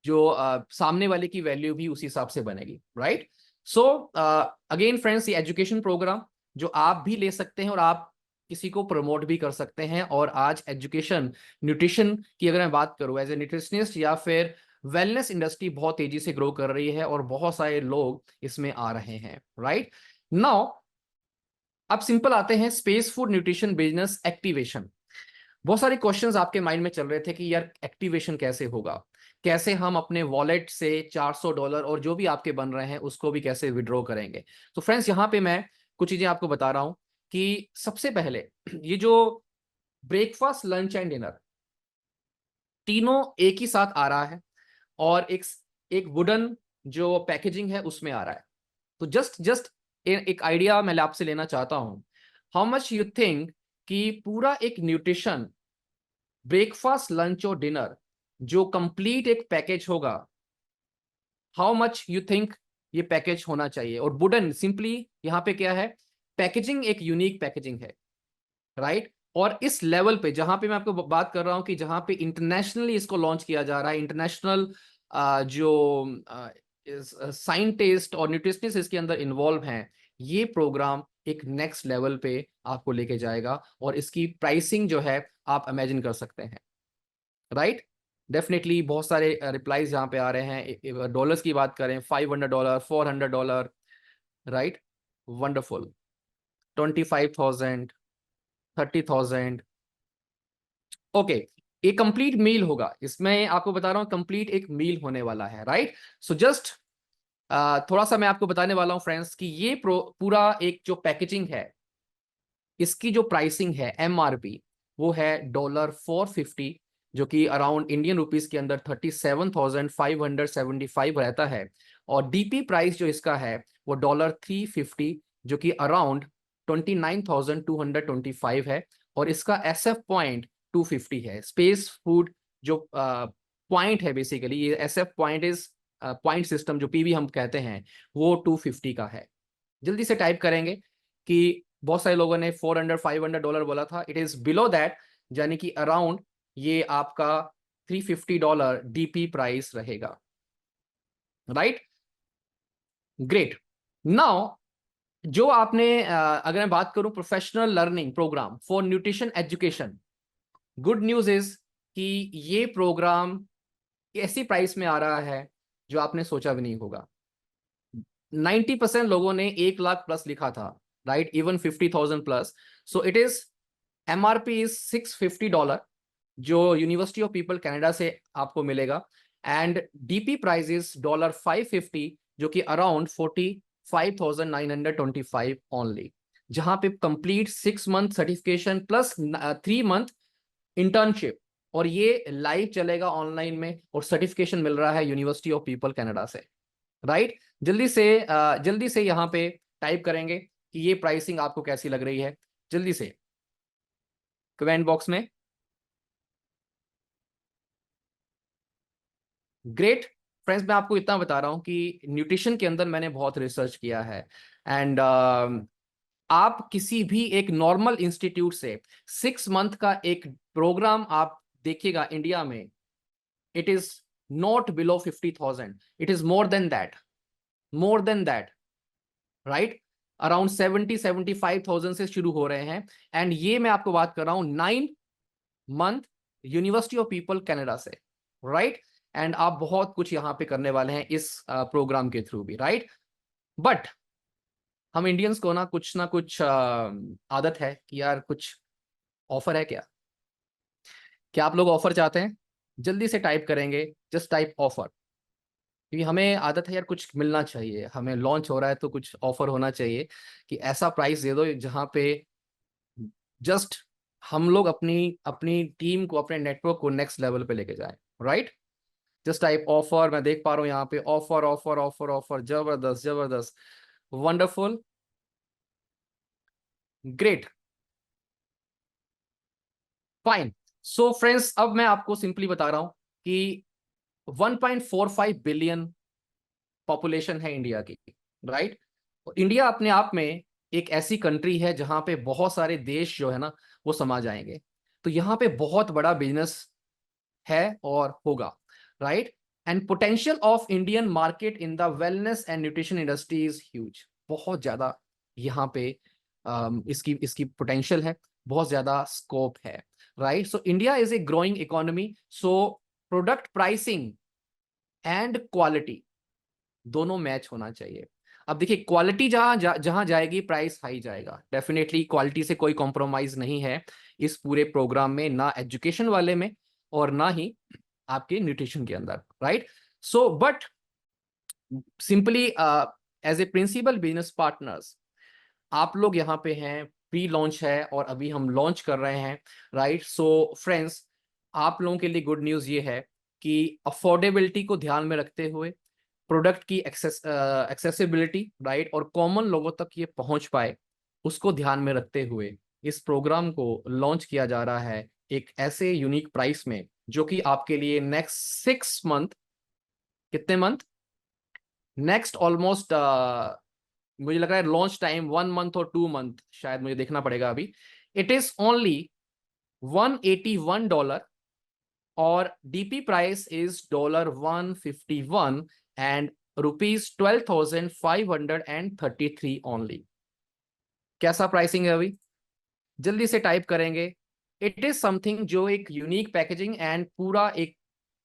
जो सामने वाले की वैल्यू भी उसी हिसाब से बनेगी, राइट। सो अगेन फ्रेंड्स, ये एजुकेशन प्रोग्राम जो आप भी ले सकते हैं और आप किसी को प्रमोट भी कर सकते हैं। और आज एजुकेशन न्यूट्रिशन की अगर मैं बात करूं एज ए न्यूट्रिशनिस्ट या फिर वेलनेस इंडस्ट्री बहुत तेजी से ग्रो कर रही है और बहुत सारे लोग इसमें आ रहे हैं, राइट। नाउ अब सिंपल आते हैं space food nutrition business activation. बहुत सारे क्वेश्चंस आपके माइंड में चल रहे थे कि यार एक्टिवेशन कैसे होगा, कैसे हम अपने वॉलेट से $400 और जो भी आपके बन रहे हैं उसको भी कैसे विड्रॉ करेंगे। तो फ्रेंड्स यहाँ पे मैं कुछ चीजें आपको बता रहा हूं कि सबसे पहले ये जो ब्रेकफास्ट लंच एंड डिनर तीनों एक ही साथ आ रहा है और एक वुडन जो पैकेजिंग है उसमें आ रहा है। तो जस्ट एक आइडिया मैं आपसे लेना चाहता हूं, हाउ मच यू थिंक कि पूरा एक न्यूट्रिशन ब्रेकफास्ट लंच और डिनर जो कंप्लीट एक पैकेज होगा, हाउ मच यू थिंक ये पैकेज होना चाहिए? और वुडन सिंपली यहाँ पे क्या है, पैकेजिंग एक यूनिक पैकेजिंग है, राइट। और इस लेवल पे जहां पे मैं आपको बात कर रहा हूं कि जहां पे इंटरनेशनली इसको लॉन्च किया जा रहा है, इंटरनेशनल जो साइंटिस्ट और न्यूट्रिशनिस्ट इसके अंदर इन्वॉल्व हैं, ये प्रोग्राम एक नेक्स्ट लेवल पे आपको लेके जाएगा और इसकी प्राइसिंग जो है आप इमेजिन कर सकते हैं, राइट। डेफिनेटली बहुत सारे रिप्लाईज यहाँ पे आ रहे हैं। डॉलर्स की बात करें, $500, $400, राइट, वंडरफुल। 25,000, 30,000, ओके। एक कंप्लीट मील होगा, इसमें आपको बता रहा हूं कंप्लीट एक मील होने वाला है, राइट। सो जस्ट थोड़ा सा मैं आपको बताने वाला हूं फ्रेंड्स कि ये पूरा एक जो पैकेजिंग है इसकी जो प्राइसिंग है MRP वो है $450, जो कि अराउंड इंडियन रुपीस के अंदर 37,575 रहता है। और DP प्राइस जो इसका है वो $350, जो कि अराउंड 29,225 है। और इसका SF पॉइंट 250 है। स्पेस फूड जो पॉइंट है, बेसिकली ये SF point is point system जो PV हम कहते हैं वो 250 का है। जल्दी से टाइप करेंगे कि बहुत सारे लोगों ने $400-500 बोला था, इट इज बिलो दैट, यानी कि अराउंड ये आपका $350 DP प्राइस रहेगा, राइट। ग्रेट। नाउ जो आपने अगर मैं बात करूं professional learning programme for nutrition education, good news is कि ये प्रोग्राम ऐसी प्राइस में आ रहा है जो आपने सोचा भी नहीं होगा। 90% लोगों ने 1 लाख प्लस लिखा था, right, even 50,000 plus. So it is MRP is $650 जो यूनिवर्सिटी ऑफ पीपल कनाडा से आपको मिलेगा। एंड DP प्राइस इज $550 जो कि अराउंड 45,925 ओनली, जहां पे complete 6 month certification plus 3 month internship, और ये लाइव चलेगा ऑनलाइन में और सर्टिफिकेशन मिल रहा है यूनिवर्सिटी ऑफ पीपल कनाडा से, राइट। जल्दी से यहाँ पे टाइप करेंगे कि ये प्राइसिंग आपको कैसी लग रही है, जल्दी से कमेंट बॉक्स में। ग्रेट। फ्रेंड्स मैं आपको इतना बता रहा हूँ कि न्यूट्रिशन के अंदर मैंने बहुत रिसर्च किया है एंड आप किसी भी एक नॉर्मल इंस्टीट्यूट से 6 मंथ का एक प्रोग्राम आप देखिएगा इंडिया में, it is not below 50,000, it is more than that, right? Around 70-75,000 से शुरू हो रहे हैं एंड ये मैं आपको बात कर रहा हूं 9 month university of people Canada से, राइट? एंड आप बहुत कुछ यहाँ पे करने वाले हैं इस प्रोग्राम के थ्रू भी, राइट? बट हम इंडियंस को ना कुछ आदत है कि यार कुछ ऑफर है क्या? क्या आप लोग ऑफर चाहते हैं? जल्दी से टाइप करेंगे, जस्ट टाइप ऑफर, क्योंकि हमें आदत है यार कुछ मिलना चाहिए, हमें लॉन्च हो रहा है तो कुछ ऑफर होना चाहिए कि ऐसा प्राइस दे दो जहां पे जस्ट हम लोग अपनी अपनी टीम को, अपने नेटवर्क को नेक्स्ट लेवल पे लेके जाए, राइट? जस्ट टाइप ऑफर, मैं देख पा रहा हूँ यहाँ पे ऑफर ऑफर ऑफर ऑफर, जबरदस्त जबरदस्त, wonderful, great, fine. So friends अब मैं आपको सिंपली बता रहा हूं कि 1.45 बिलियन पॉपुलेशन है इंडिया की, राइट? इंडिया अपने आप में एक ऐसी कंट्री है जहां पे बहुत सारे देश जो है ना वो समा जाएंगे, तो यहाँ पे बहुत बड़ा बिजनेस है और होगा, right? And potential of Indian market in the wellness and nutrition industry is huge, बहुत ज्यादा यहाँ पे इसकी इसकी पोटेंशियल है, बहुत ज्यादा स्कोप है, right? So India is a growing economy, so product pricing and quality दोनों मैच होना चाहिए। अब देखिए क्वालिटी जहां जाएगी प्राइस हाई जाएगा, डेफिनेटली क्वालिटी से कोई कॉम्प्रोमाइज नहीं है इस पूरे प्रोग्राम में, ना एजुकेशन वाले में और ना ही आपके न्यूट्रिशन के अंदर, right? So but simply as a principal business partners आप लोग यहाँ पे हैं, प्री लॉन्च है और अभी हम लॉन्च कर रहे हैं, राइट? सो फ्रेंड्स आप लोगों के लिए गुड न्यूज़ ये है कि अफोर्डेबिलिटी को ध्यान में रखते हुए प्रोडक्ट की एक्सेसिबिलिटी, राइट, और कॉमन लोगों तक ये पहुंच पाए उसको ध्यान में रखते हुए इस प्रोग्राम को लॉन्च किया जा रहा है एक ऐसे यूनिक प्राइस में जो कि आपके लिए नेक्स्ट 6 मंथ, कितने मंथ, नेक्स्ट ऑलमोस्ट मुझे लग रहा है लॉन्च टाइम 1 मंथ और 2 मंथ, शायद मुझे देखना पड़ेगा अभी, इट इज ओनली $181 और DP price is $151 and ₹12,533 only. कैसा प्राइसिंग है अभी? जल्दी से टाइप करेंगे। इट इज समथिंग जो एक यूनिक पैकेजिंग एंड पूरा एक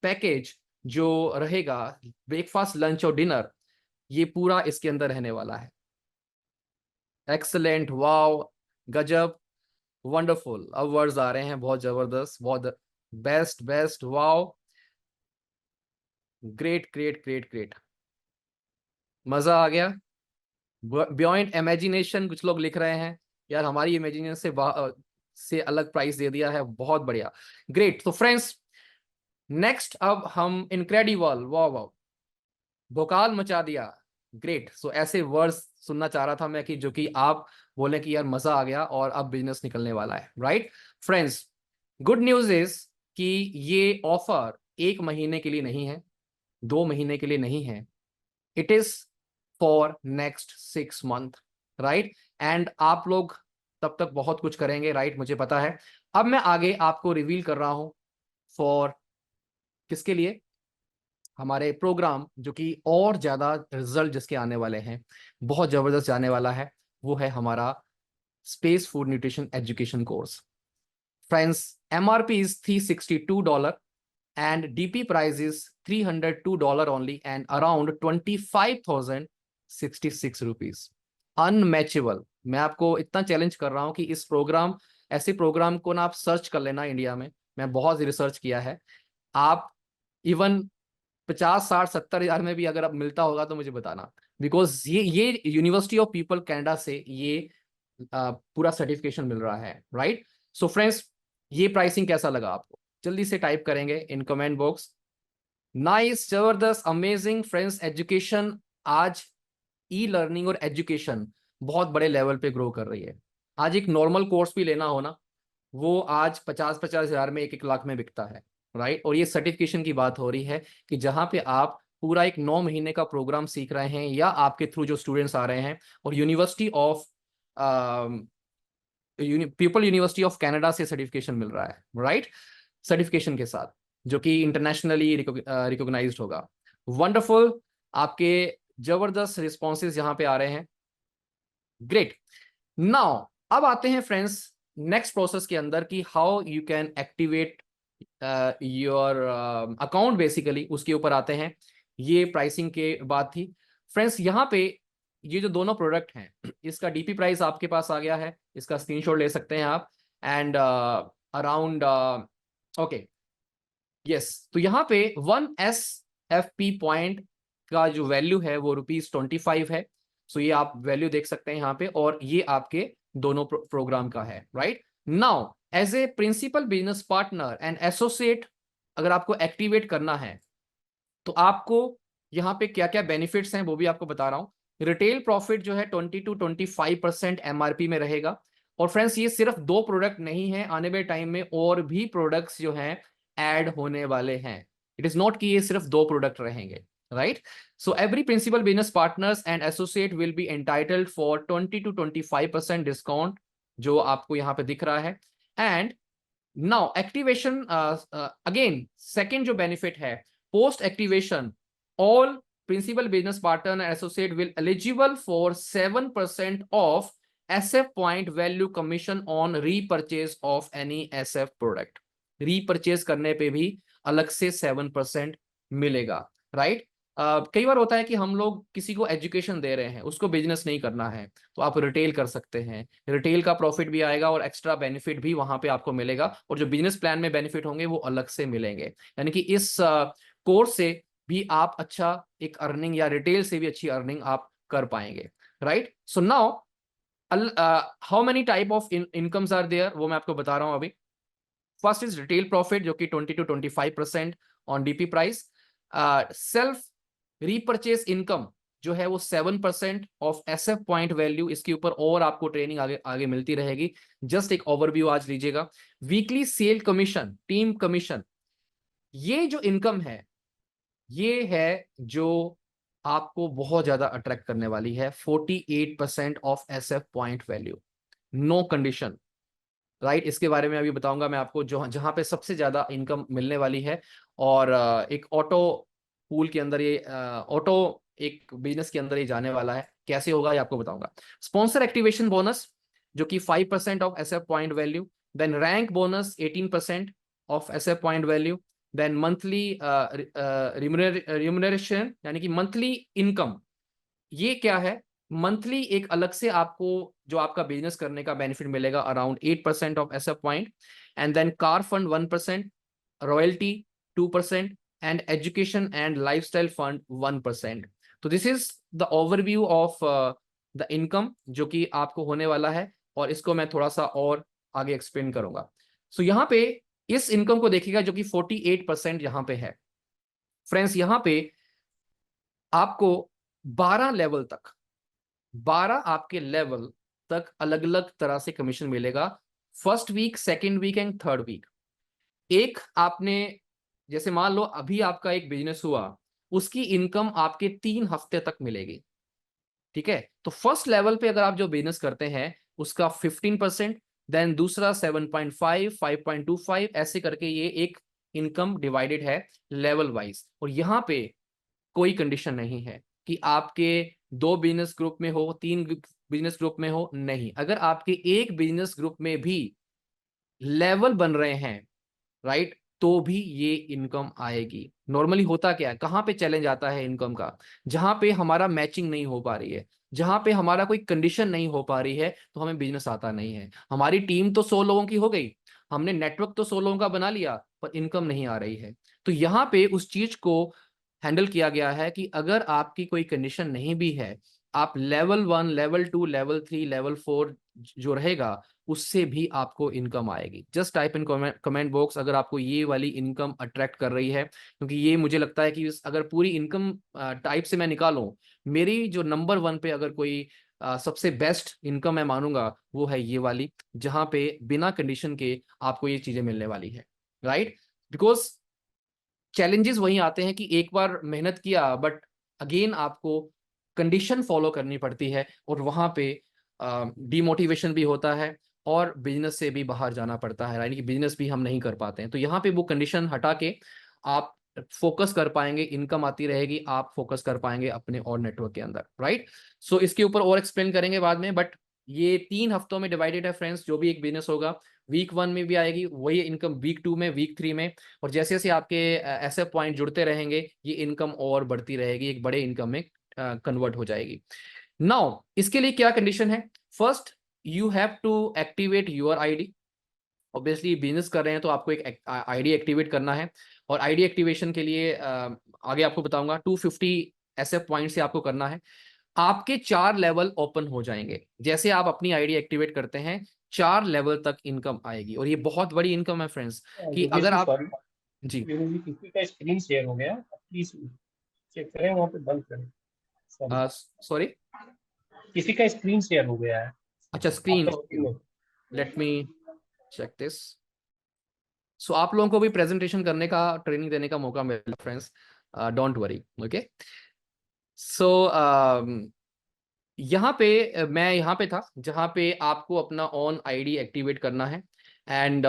पैकेज जो रहेगा, ब्रेकफास्ट लंच और डिनर, ये पूरा इसके अंदर रहने वाला है। एक्सलेंट, वाव, गजब, वंडरफुल, अब वर्ड्स आ रहे हैं, बहुत जबरदस्त, बहुत बेस्ट बेस्ट, वाव, ग्रेट ग्रेट ग्रेट ग्रेट, मजा आ गया, बियॉन्ड इमेजिनेशन कुछ लोग लिख रहे हैं, यार हमारी इमेजिनेशन से अलग प्राइस दे दिया है, बहुत बढ़िया, ग्रेट। तो फ्रेंड्स नेक्स्ट अब हम इनक्रेडिबल, वाह वाह, भोकाल मचा दिया, ग्रेट। सो ऐसे वर्ड्स सुनना चाह रहा था मैं कि जो कि आप बोले कि यार मजा आ गया और अब बिजनेस निकलने वाला है, right? Friends good news is कि ये ऑफर 1 महीने के लिए नहीं है, 2 महीने के लिए नहीं है, it is for next 6 month, right? And आप लोग तब तक बहुत कुछ करेंगे, राइट? मुझे पता है। अब मैं आगे आपको रिवील कर रहा हूं फॉर किसके लिए, हमारे प्रोग्राम जो कि और ज्यादा रिजल्ट जिसके आने वाले हैं, बहुत जबरदस्त जाने वाला है, वो है हमारा space food nutrition education course. Friends MRP is $362 and DP price is $302 only and around 25,066 rupees, unmatchable. मैं आपको इतना चैलेंज कर रहा हूं कि इस प्रोग्राम, ऐसे प्रोग्राम को ना आप सर्च कर लेना इंडिया में, मैं बहुत रिसर्च किया है, आप इवन 50-60-70 हज़ार में भी अगर अब मिलता होगा तो मुझे बताना, बिकॉज ये यूनिवर्सिटी ऑफ पीपल कनाडा से ये पूरा सर्टिफिकेशन मिल रहा है, राइट? सो फ्रेंड्स ये प्राइसिंग कैसा लगा आपको? जल्दी से टाइप करेंगे इन कमेंट बॉक्स। नाइस, जबरदस्त, अमेजिंग। फ्रेंड्स एजुकेशन आज ई लर्निंग और एजुकेशन बहुत बड़े लेवल पे ग्रो कर रही है। आज एक नॉर्मल कोर्स भी लेना हो ना, वो आज 50-50 हज़ार में, 1-1 लाख में बिकता है, राइट? और ये सर्टिफिकेशन की बात हो रही है कि जहां पे आप पूरा एक 9 महीने का प्रोग्राम सीख रहे हैं, या आपके थ्रू जो स्टूडेंट्स आ रहे हैं और university of people university of Canada से सर्टिफिकेशन मिल रहा है, राइट, सर्टिफिकेशन के साथ, जो कि इंटरनेशनली रिकॉग्नाइज्ड होगा। वंडरफुल, आपके जबरदस्त रिस्पॉन्सेज यहाँ पे आ रहे हैं, ग्रेट। नाउ अब आते हैं फ्रेंड्स नेक्स्ट प्रोसेस के अंदर कि how you can activate your account, basically उसके ऊपर आते हैं। ये प्राइसिंग के बाद थी फ्रेंड्स। यहाँ पे ये जो दोनों प्रोडक्ट हैं, इसका डीपी प्राइस आपके पास आ गया है, इसका स्क्रीनशॉट ले सकते हैं आप। एंड अराउंड ओके यस, तो यहाँ पे 1 SFP पॉइंट का जो वैल्यू है वो ₹25 है। सो ये आप वैल्यू देख सकते हैं यहाँ पे, और ये आपके दोनों प्रोग्राम का है, right. Now as a principal business partner and associate अगर आपको एक्टिवेट करना है तो आपको यहाँ पे क्या क्या बेनिफिट्स हैं वो भी आपको बता रहा हूँ। रिटेल प्रॉफिट जो है 20 to 25% MRP में रहेगा। और फ्रेंड्स ये सिर्फ 2 प्रोडक्ट नहीं है, आने वाले टाइम में और भी प्रोडक्ट्स जो हैं ऐड होने वाले हैं। इट इज नॉट कि ये सिर्फ 2 प्रोडक्ट रहेंगे, right. So every principal business partners and associate will be entitled for 20 to 25% discount, जो आपको यहाँ पे दिख रहा है। And now activation again second जो बेनिफिट है, post activation all principal business partner and associate will eligible for 7% of SF point value commission on repurchase of any SF product। repurchase करने पे भी अलग से 7% मिलेगा, राइट। कई बार होता है कि हम लोग किसी को एजुकेशन दे रहे हैं, उसको बिजनेस नहीं करना है, तो आप रिटेल कर सकते हैं। रिटेल का प्रॉफिट भी आएगा और एक्स्ट्रा बेनिफिट भी वहां पे आपको मिलेगा, और जो बिजनेस प्लान में बेनिफिट होंगे वो अलग से मिलेंगे। यानी कि इस कोर्स से भी आप अच्छा एक अर्निंग, या रिटेल से भी अच्छी अर्निंग आप कर पाएंगे, right. So now how many type of incomes are there, वो मैं आपको बता रहा हूं अभी। फर्स्ट इज रिटेल प्रॉफिट, जो कि 20 to 25% on DP price. Self repurchase income जो है वो 7% ऑफ SF पॉइंट वैल्यू, इसके ऊपर और आपको ट्रेनिंग आगे आगे मिलती रहेगी। जस्ट एक ओवरव्यू आज लीजिएगा। Weekly sale commission, team commission, ये जो इनकम है ये है जो आपको बहुत ज्यादा अट्रैक्ट करने वाली है। 48% of SF point value, no condition, right. इसके बारे में अभी बताऊंगा मैं आपको, जो जहां पे सबसे ज्यादा इनकम मिलने वाली है। और एक ऑटो पूल के अंदर ये ऑटो एक बिजनेस के अंदर ये जाने वाला है, कैसे होगा ये आपको बताऊंगा। स्पॉन्सर एक्टिवेशन बोनस जो कि 5% of SF point value. Then rank bonus 18% of SF point value. Then monthly remuneration, यानी कि मंथली इनकम। ये क्या है, मंथली एक अलग से आपको जो आपका बिजनेस करने का बेनिफिट मिलेगा, around 8% of SF point. And then car fund 1%, royalty 2%, and education and lifestyle fund 1%। तो this is the overview of the income जो कि आपको होने वाला है, और इसको मैं थोड़ा सा और आगे एक्सप्लेन करूंगा। सो यहाँ पे इस इनकम को देखिएगा जो कि 48% यहाँ पे है। फ्रेंड्स यहाँ पे आपको 12 लेवल तक, 12 आपके लेवल तक अलग अलग तरह से कमीशन मिलेगा। First week, second week and third week. एक आपने, जैसे मान लो अभी आपका एक बिजनेस हुआ, उसकी इनकम आपके 3 हफ्ते तक मिलेगी, ठीक है। तो फर्स्ट लेवल पे अगर आप जो बिजनेस करते हैं उसका 15%, देन दूसरा 7.5, 5.25, ऐसे करके ये एक इनकम डिवाइडेड है लेवल वाइज। और यहाँ पे कोई कंडीशन नहीं है कि आपके 2 बिजनेस ग्रुप में हो, 3 बिजनेस ग्रुप में हो, नहीं। अगर आपके एक बिजनेस ग्रुप में भी लेवल बन रहे हैं, राइट, तो भी ये इनकम आएगी। नॉर्मली होता क्या है, कहाँ पे चैलेंज आता है इनकम का, जहां पे हमारा मैचिंग नहीं हो पा रही है, जहां पे हमारा कोई कंडीशन नहीं हो पा रही है, तो हमें बिजनेस आता नहीं है। हमारी टीम तो 100 लोगों की हो गई, हमने नेटवर्क तो 100 लोगों का बना लिया, पर इनकम नहीं आ रही है। तो यहाँ पे उस चीज को हैंडल किया गया है कि अगर आपकी कोई कंडीशन नहीं भी है, आप लेवल 1, लेवल 2, लेवल 3, लेवल 4 जो रहेगा उससे भी आपको इनकम आएगी। Just type in comment box अगर आपको ये वाली इनकम अट्रैक्ट कर रही है, क्योंकि ये मुझे लगता है कि अगर पूरी इनकम टाइप से मैं निकालूं, मेरी जो नंबर 1 पे अगर कोई सबसे बेस्ट इनकम मैं मानूंगा वो है ये वाली, जहां पे बिना कंडीशन के आपको ये चीजें मिलने वाली है, राइट। बिकॉज चैलेंजेस वहीं आते हैं कि एक बार मेहनत किया बट अगेन आपको कंडीशन फॉलो करनी पड़ती है और वहां पे डीमोटिवेशन भी होता है और बिजनेस से भी बाहर जाना पड़ता है, यानी कि बिजनेस भी हम नहीं कर पाते हैं। तो यहाँ पे वो कंडीशन हटा के आप फोकस कर पाएंगे, इनकम आती रहेगी, आप फोकस कर पाएंगे अपने और नेटवर्क के अंदर, राइट। सो इसके ऊपर और एक्सप्लेन करेंगे बाद में, बट ये 3 हफ्तों में डिवाइडेड है फ्रेंड्स। जो भी एक बिजनेस होगा वीक 1 में भी आएगी वही इनकम, वीक 2 में, वीक 3 में, और जैसे जैसे आपके ऐसे पॉइंट जुड़ते रहेंगे ये इनकम और बढ़ती रहेगी, एक बड़े इनकम में कन्वर्ट हो जाएगी। नाउ इसके लिए क्या कंडीशन है? First you have to activate your ID. Obviously business कर रहे हैं तो आपको एक आईडी एक्टिवेट करना है, और आईडी एक्टिवेशन के लिए आगे आपको बताऊंगा 250 ऐसे पॉइंट से आपको करना है। आपके 4 लेवल ओपन हो जाएंगे जैसे आप अपनी आईडी एक्टिवेट करते हैं, 4 लेवल तक इनकम आएगी, और ये बहुत बड़ी इनकम है फ्रेंड्स कि अगर आप जी किसी का स्क्रीन शेयर हो गया, प्लीज चेक करें, वहाँ पे बंद करें। सॉरी, किसी का स्क्रीन शेयर हो गया है। अच्छा स्क्रीन, आपका लेट मी चेक दिस। सो आप लोगों को भी प्रेजेंटेशन करने का, ट्रेनिंग देने का मौका मिलेगा फ्रेंड्स, डोंट वरी, ओके। सो यहाँ पे मैं यहाँ पे था जहाँ पे आपको अपना ऑन आईडी एक्टिवेट करना है, एंड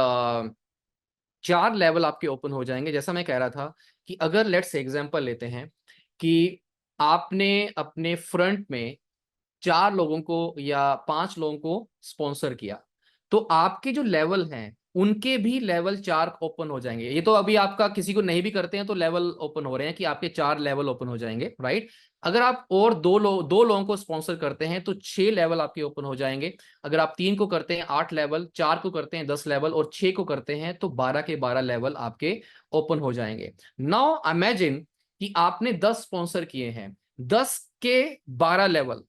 4 लेवल आपके ओपन हो जाएंगे। जैसा मैं कह रहा था कि अगर लेट्स एग्जांपल लेते हैं कि आपने अपने फ्रंट में 4 लोगों को या 5 लोगों को स्पॉन्सर किया, तो आपके जो लेवल हैं उनके भी लेवल 4 ओपन हो जाएंगे। ये तो अभी आपका किसी को नहीं भी करते हैं तो लेवल ओपन हो रहे हैं कि आपके 4 लेवल ओपन हो जाएंगे, राइट। अगर आप और दो लोगों को स्पॉन्सर करते हैं तो 6 लेवल आपके ओपन हो जाएंगे। अगर आप 3 को करते हैं 8 लेवल, 4 को करते हैं 10 लेवल, और 6 को करते हैं तो 12 के 12 लेवल आपके ओपन हो जाएंगे। नाउ इमेजिन कि आपने 10 स्पॉन्सर किए हैं, 10 के 12 level,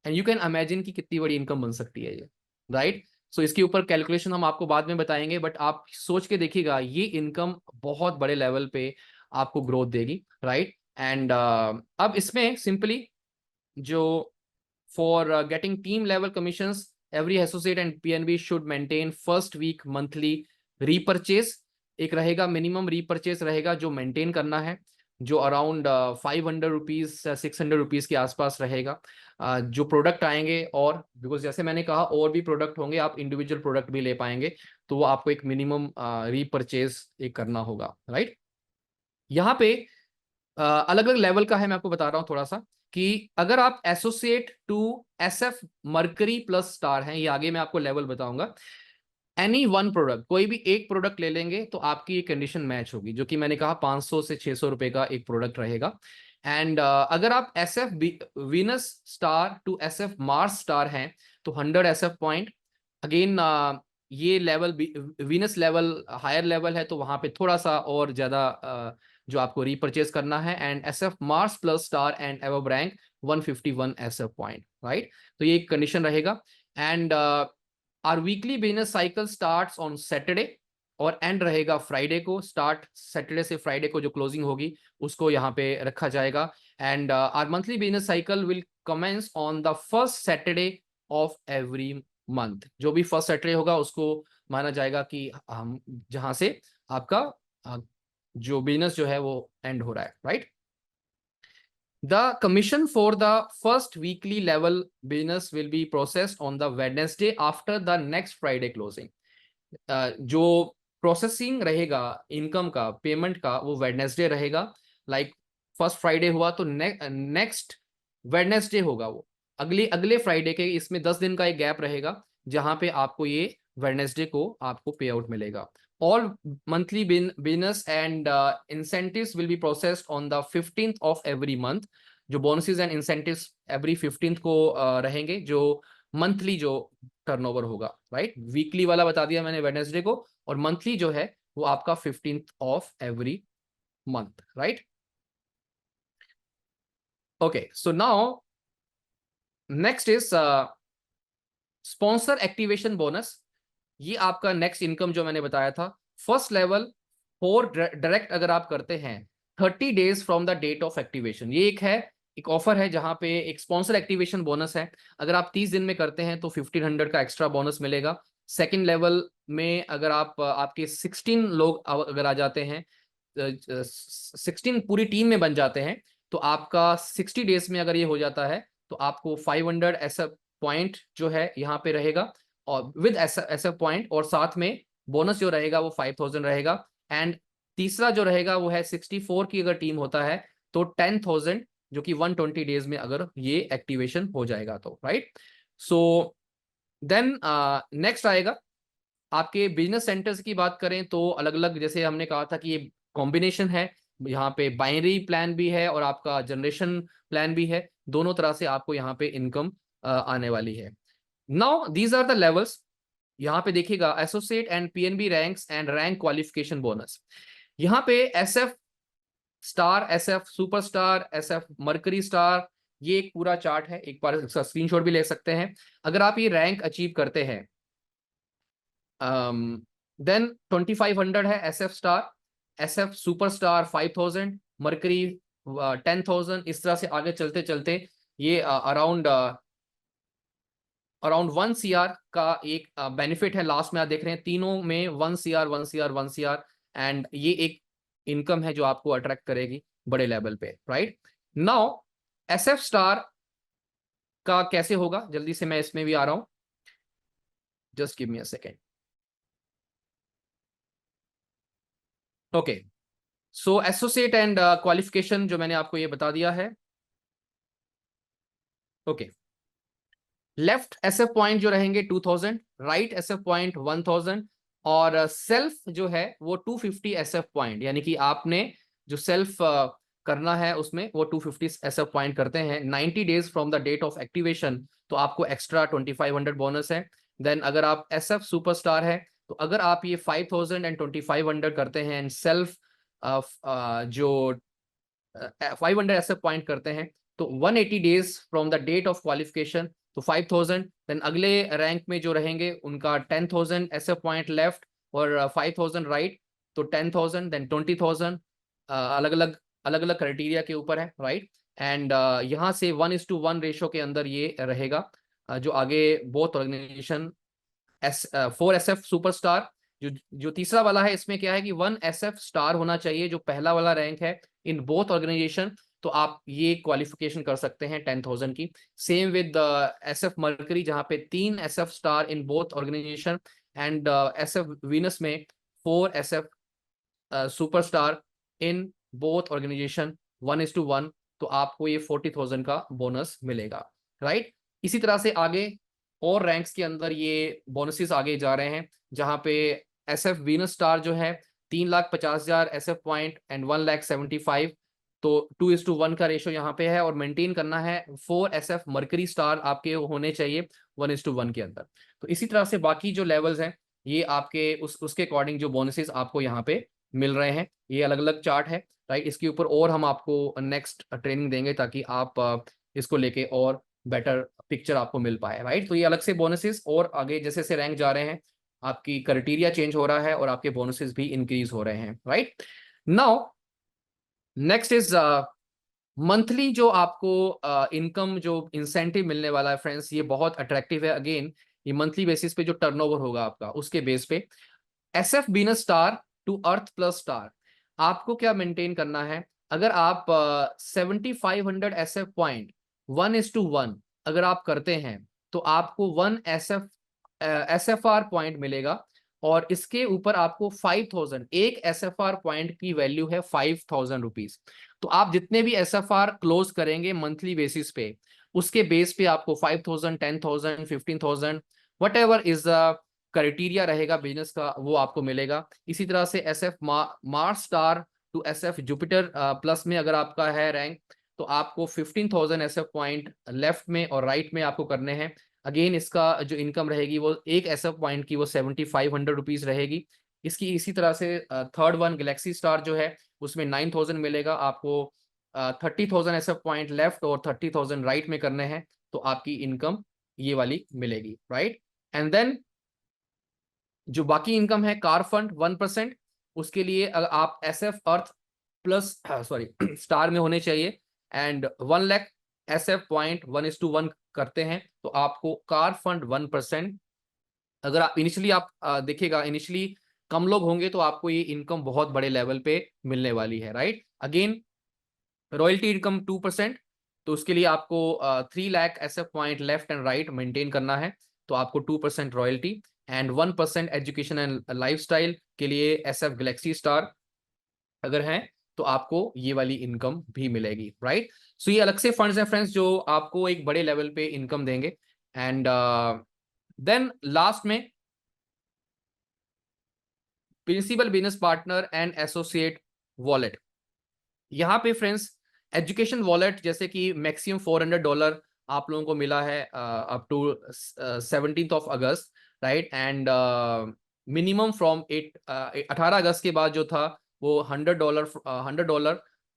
and you can imagine कि कितनी बड़ी इनकम बन सकती है ये, राइट। सो इसके ऊपर कैलकुलेशन हम आपको बाद में बताएंगे, बट आप सोच के देखिएगा ये इनकम बहुत बड़े लेवल पे आपको ग्रोथ देगी, राइट। एंड अब इसमें सिंपली जो for getting team level commissions, every associate and PNB should maintain first week monthly repurchase. एक रहेगा मिनिमम रीपरचेज रहेगा जो मेंटेन करना है, जो अराउंड 500 रुपीज 600 रुपीज के आसपास रहेगा। जो प्रोडक्ट आएंगे, और बिकॉज जैसे मैंने कहा और भी प्रोडक्ट होंगे, आप इंडिविजुअल प्रोडक्ट भी ले पाएंगे, तो वो आपको एक मिनिमम रीपरचेज एक करना होगा, राइट। यहाँ पे अलग अलग लेवल का है, मैं आपको बता रहा हूँ थोड़ा सा, कि अगर आप associate to SF Mercury plus star हैं, ये आगे मैं आपको लेवल बताऊंगा। एनी वन प्रोडक्ट, कोई भी एक प्रोडक्ट ले लेंगे तो आपकी ये कंडीशन मैच होगी, जो कि मैंने कहा 500 से 600 रुपए का एक प्रोडक्ट रहेगा। एंड अगर आप SF Venus star to SF Mars star हैं तो 100 SF पॉइंट। अगेन ये level Venus level higher level है तो वहां पे थोड़ा सा और ज्यादा जो आपको रीपरचेज करना है। And SF Mars plus star and above rank 151 SF point, right. तो ये एक कंडीशन रहेगा। And our weekly business cycle starts on Saturday और एंड रहेगा फ्राइडे को। स्टार्ट सैटरडे से फ्राइडे को जो क्लोजिंग होगी उसको यहाँ पे रखा जाएगा। And our monthly business cycle will commence on the first Saturday of every month. जो भी फर्स्ट सैटरडे होगा उसको माना जाएगा कि हम जहां से आपका जो बिजनेस जो है वो एंड हो रहा है, right. The commission for the first weekly level business will be processed on the Wednesday after the next Friday closing. जो प्रोसेसिंग रहेगा इनकम का, पेमेंट का, वो वेडनेसडे रहेगा। लाइक फर्स्ट फ्राइडे हुआ तो नेक्स्ट वेडनेसडे होगा वो अगले फ्राइडे के। इसमें 10 दिन का एक गैप रहेगा जहां पे आपको ये वेडनेसडे को आपको पे आउट मिलेगा। All monthly business and incentives will be processed on the 15th of every month. जो bonuses and incentives every 15th को रहेंगे, जो मंथली जो टर्नओवर होगा, राइट। वीकली वाला बता दिया मैंने वेडनेसडे को, और मंथली जो है वो आपका 15th of every month, right. Okay, so now next is sponsor activation bonus. ये आपका नेक्स्ट इनकम जो मैंने बताया था। फर्स्ट लेवल फॉर डायरेक्ट अगर आप करते हैं 30 days from the date of activation, ये एक ऑफर है जहां पे एक स्पॉन्सर एक्टिवेशन बोनस है। अगर आप 30 दिन में करते हैं तो 1500 का एक्स्ट्रा बोनस मिलेगा। सेकंड लेवल में अगर आपके 16 लोग अगर आ जाते हैं 16 पूरी टीम में बन जाते हैं तो आपका 60 डेज में अगर ये हो जाता है तो आपको 500 SF पॉइंट जो है यहाँ पे रहेगा और विद SF पॉइंट, और साथ में बोनस जो रहेगा वो 5000 रहेगा। एंड तीसरा जो रहेगा वो है 64 की अगर टीम होता है तो 10,000, जो कि 120 डेज में अगर ये एक्टिवेशन हो जाएगा तो, राइट। सो देन नेक्स्ट आएगा आपके बिजनेस सेंटर्स की बात करें तो अलग अलग, जैसे हमने कहा था कि ये कॉम्बिनेशन है, यहाँ पे बाइनरी प्लान भी है और आपका जनरेशन प्लान भी है, दोनों तरह से आपको यहाँ पे इनकम आने वाली है। Now these are the levels. यहाँ पे देखिएगा associate and PNB ranks and rank qualification bonus. यहाँ पे SF star, SF superstar, SF Mercury star, ये एक पूरा चार्ट है, एक बार इसका स्क्रीनशॉट भी ले सकते हैं। अगर आप ये रैंक अचीव करते हैं देन 2500 है SF star, SF superstar 5000, mercury 10,000, इस तरह से आगे चलते चलते ये अराउंड 1 CR का एक बेनिफिट है। लास्ट में आप देख रहे हैं तीनों में 1 CR 1 CR 1 CR, एंड ये एक इनकम है जो आपको अट्रैक्ट करेगी बड़े लेवल पे, राइट। नाउ SF स्टार का कैसे होगा, जल्दी से मैं इसमें भी आ रहा हूं, just give me a second. Okay, so associate and qualification जो मैंने आपको ये बता दिया है। ओके, लेफ्ट SF पॉइंट जो रहेंगे 2000, राइट SF पॉइंट 1000, और सेल्फ जो है वो 250 SF पॉइंट, यानी कि आपने जो सेल्फ करना है उसमें वो 250 SF पॉइंट करते हैं 90 days from the date of activation, तो आपको एक्स्ट्रा 2500 बोनस है। देन अगर आप SF सुपरस्टार है तो अगर आप ये 5000 एंड 2500 करते हैं एंड सेल्फ जो 500 SF पॉइंट करते हैं तो 180 days from the date of qualification तो 5000। देन अगले रैंक में जो रहेंगे उनका 10,000 SF पॉइंट लेफ्ट और 5000 राइट, तो 10,000 देन 20,000, अलग अलग क्राइटेरिया के ऊपर है, राइट। एंड यहाँ से 1:1 रेशो के अंदर ये रहेगा। जो आगे बोथ ऑर्गेनाइजेशन 4 SF सुपरस्टार, जो तीसरा वाला है इसमें क्या है कि 1 SF स्टार होना चाहिए, जो पहला वाला रैंक है इन बोथ ऑर्गेनाइजेशन, तो आप ये क्वालिफिकेशन कर सकते हैं 10,000 की। सेम विद SF मर्करी जहां पे 3 SF star in both organization, and SF Venus में 4 SF superstar in both organization 1:1, तो आपको ये 40,000 का बोनस मिलेगा, राइट। इसी तरह से आगे और रैंक्स के अंदर ये बोनसेस आगे जा रहे हैं, जहां पे SF वीनस स्टार जो है 3,50,000 SF पॉइंट एंड 1,75,000, तो 2:1 का रेशो यहाँ पे है, और मेंटेन करना है 4 SF मर्करी स्टार आपके होने चाहिए 1:1 के अंदर। तो इसी तरह से बाकी जो लेवल्स हैं ये आपके उसके अकॉर्डिंग जो बोनसेस आपको यहाँ पे मिल रहे हैं, ये अलग अलग चार्ट है, राइट। इसके ऊपर और हम आपको नेक्स्ट ट्रेनिंग देंगे ताकि आप इसको लेके और बेटर पिक्चर आपको मिल पाए, राइट। तो ये अलग से बोनसेस, और आगे जैसे जैसे रैंक जा रहे हैं आपकी क्राइटेरिया चेंज हो रहा है और आपके बोनसेस भी इंक्रीज हो रहे हैं, right. Now next is monthly जो आपको इनकम जो इंसेंटिव मिलने वाला है फ्रेंड्स, ये बहुत अट्रैक्टिव है। अगेन ये मंथली बेसिस पे जो टर्नओवर होगा आपका उसके बेस पे SF Venus star to Earth plus star आपको क्या मेंटेन करना है। अगर आप 7500 SF पॉइंट 1:1 अगर आप करते हैं तो आपको 1 SFR पॉइंट मिलेगा, और इसके ऊपर आपको 5000, एक SFR पॉइंट की वैल्यू है 5000 रुपीज। तो आप जितने भी SFR क्लोज करेंगे मंथली बेसिस पे, उसके बेस पे आपको 5000, 10,000, 15,000 whatever is the criteria रहेगा बिजनेस का, वो आपको मिलेगा। इसी तरह से SF Mars star to SF Jupiter plus में अगर आपका है रैंक, तो आपको 15,000 SF पॉइंट लेफ्ट में और राइट में आपको करने हैं। अगेन इसका जो इनकम रहेगी वो एक SF पॉइंट की वो 7500 रुपीज रहेगी। इसकी इसी तरह से थर्ड वन गैलेक्सी स्टार जो है उसमें 9,000 मिलेगा आपको। 30,000 SF पॉइंट लेफ्ट और 30,000 राइट में करने हैं, तो आपकी इनकम ये वाली मिलेगी, राइट। एंड देन जो बाकी इनकम है कार फंड 1%, उसके लिए अगर आप SF अर्थ प्लस स्टार में होने चाहिए एंड 1 लाख SF पॉइंट 1:1 करते हैं, तो आपको कार फंड 1%। अगर आप इनिशियली आप देखिएगा, इनिशियली कम लोग होंगे तो आपको ये इनकम बहुत बड़े लेवल पे मिलने वाली है, राइट। अगेन रॉयल्टी इनकम 2%, तो उसके लिए आपको 3 lakh SF point left and right maintain करना है, तो आपको 2% royalty, and 1% education and lifestyle के लिए SF गैलेक्सी स्टार अगर है तो आपको ये वाली इनकम भी मिलेगी, राइट। सो ये अलग से फंड्स हैं फ्रेंड्स जो आपको एक बड़े लेवल पे इनकम देंगे। एंड देन लास्ट में principal business partner and associate wallet. यहाँ पे फ्रेंड्स एजुकेशन वॉलेट जैसे कि मैक्सिमम $400 आप लोगों को मिला है अप टू 17 अगस्त, राइट। एंड मिनिमम फ्रॉम 18 अगस्त के बाद जो था वो $100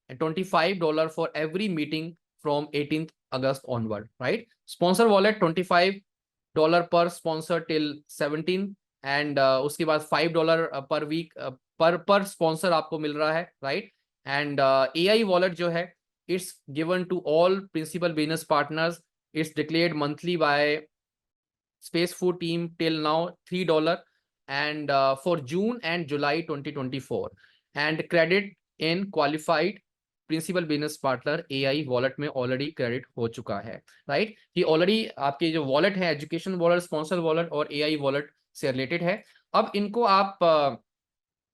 and $25 for every meeting from 18 August onward, right. Sponsor wallet $25 per sponsor till 17, and उसके बाद $5 पर वीक पर स्पॉन्सर आपको मिल रहा है, राइट। एंड AI वॉलेट जो है it's given to all principal business partners, it's declared monthly by Space Food team till now $3, and for June and July 2024, and credit in qualified principal business partner AI wallet में ऑलरेडी क्रेडिट हो चुका है, राइट। ये ऑलरेडी आपके जो वॉलेट है एजुकेशन वॉलेट, स्पॉन्सर वॉलेट और AI वॉलेट से रिलेटेड है। अब इनको आप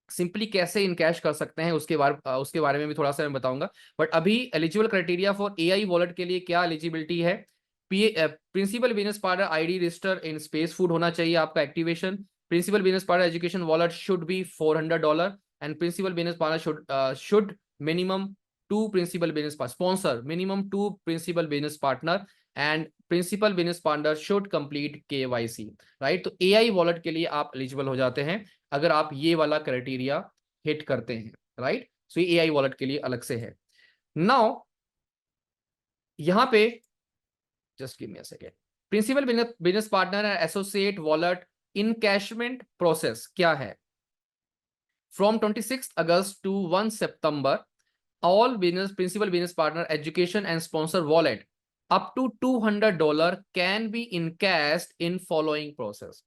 सिंपली कैसे इनकैश कर सकते हैं उसके बारे में भी थोड़ा सा मैं बताऊंगा। बट अभी eligible criteria for AI wallet के लिए क्या एलिजिबिलिटी है, principal business partner ID register in Space Food होना चाहिए आपका activation. Principal business partner education wallet should be $400, and principal business partner should minimum 2 principal business sponsor minimum 2 principal business partner, and principal business partner should complete KYC, right. तो AI वॉलेट के लिए आप एलिजिबल हो जाते हैं अगर आप ये वाला क्राइटेरिया हिट करते हैं, राइट। सो ये AI वॉलेट के लिए अलग से है। नाउ यहां पे just give me a second, principal business partner and associate wallet encashment process क्या है। From 26 August to 1 September all principal business partner education and sponsor wallet up to $200 can be encashed in following process।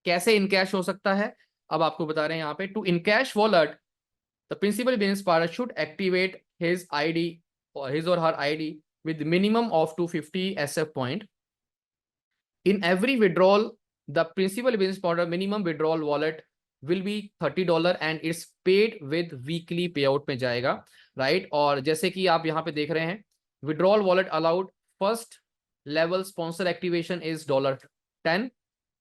कैसे इनकैश हो सकता है अब आपको बता रहे हैं यहाँ पे। To encash wallet the principal business partner should activate his ID or his or her ID with minimum of 250 SF point in every withdrawal। the principal business partner minimum withdrawal wallet will be $30 and it's paid with weekly payout में जाएगा, राइट। और जैसे कि आप यहाँ पे देख रहे हैं withdrawal wallet allowed first level sponsor activation is $10,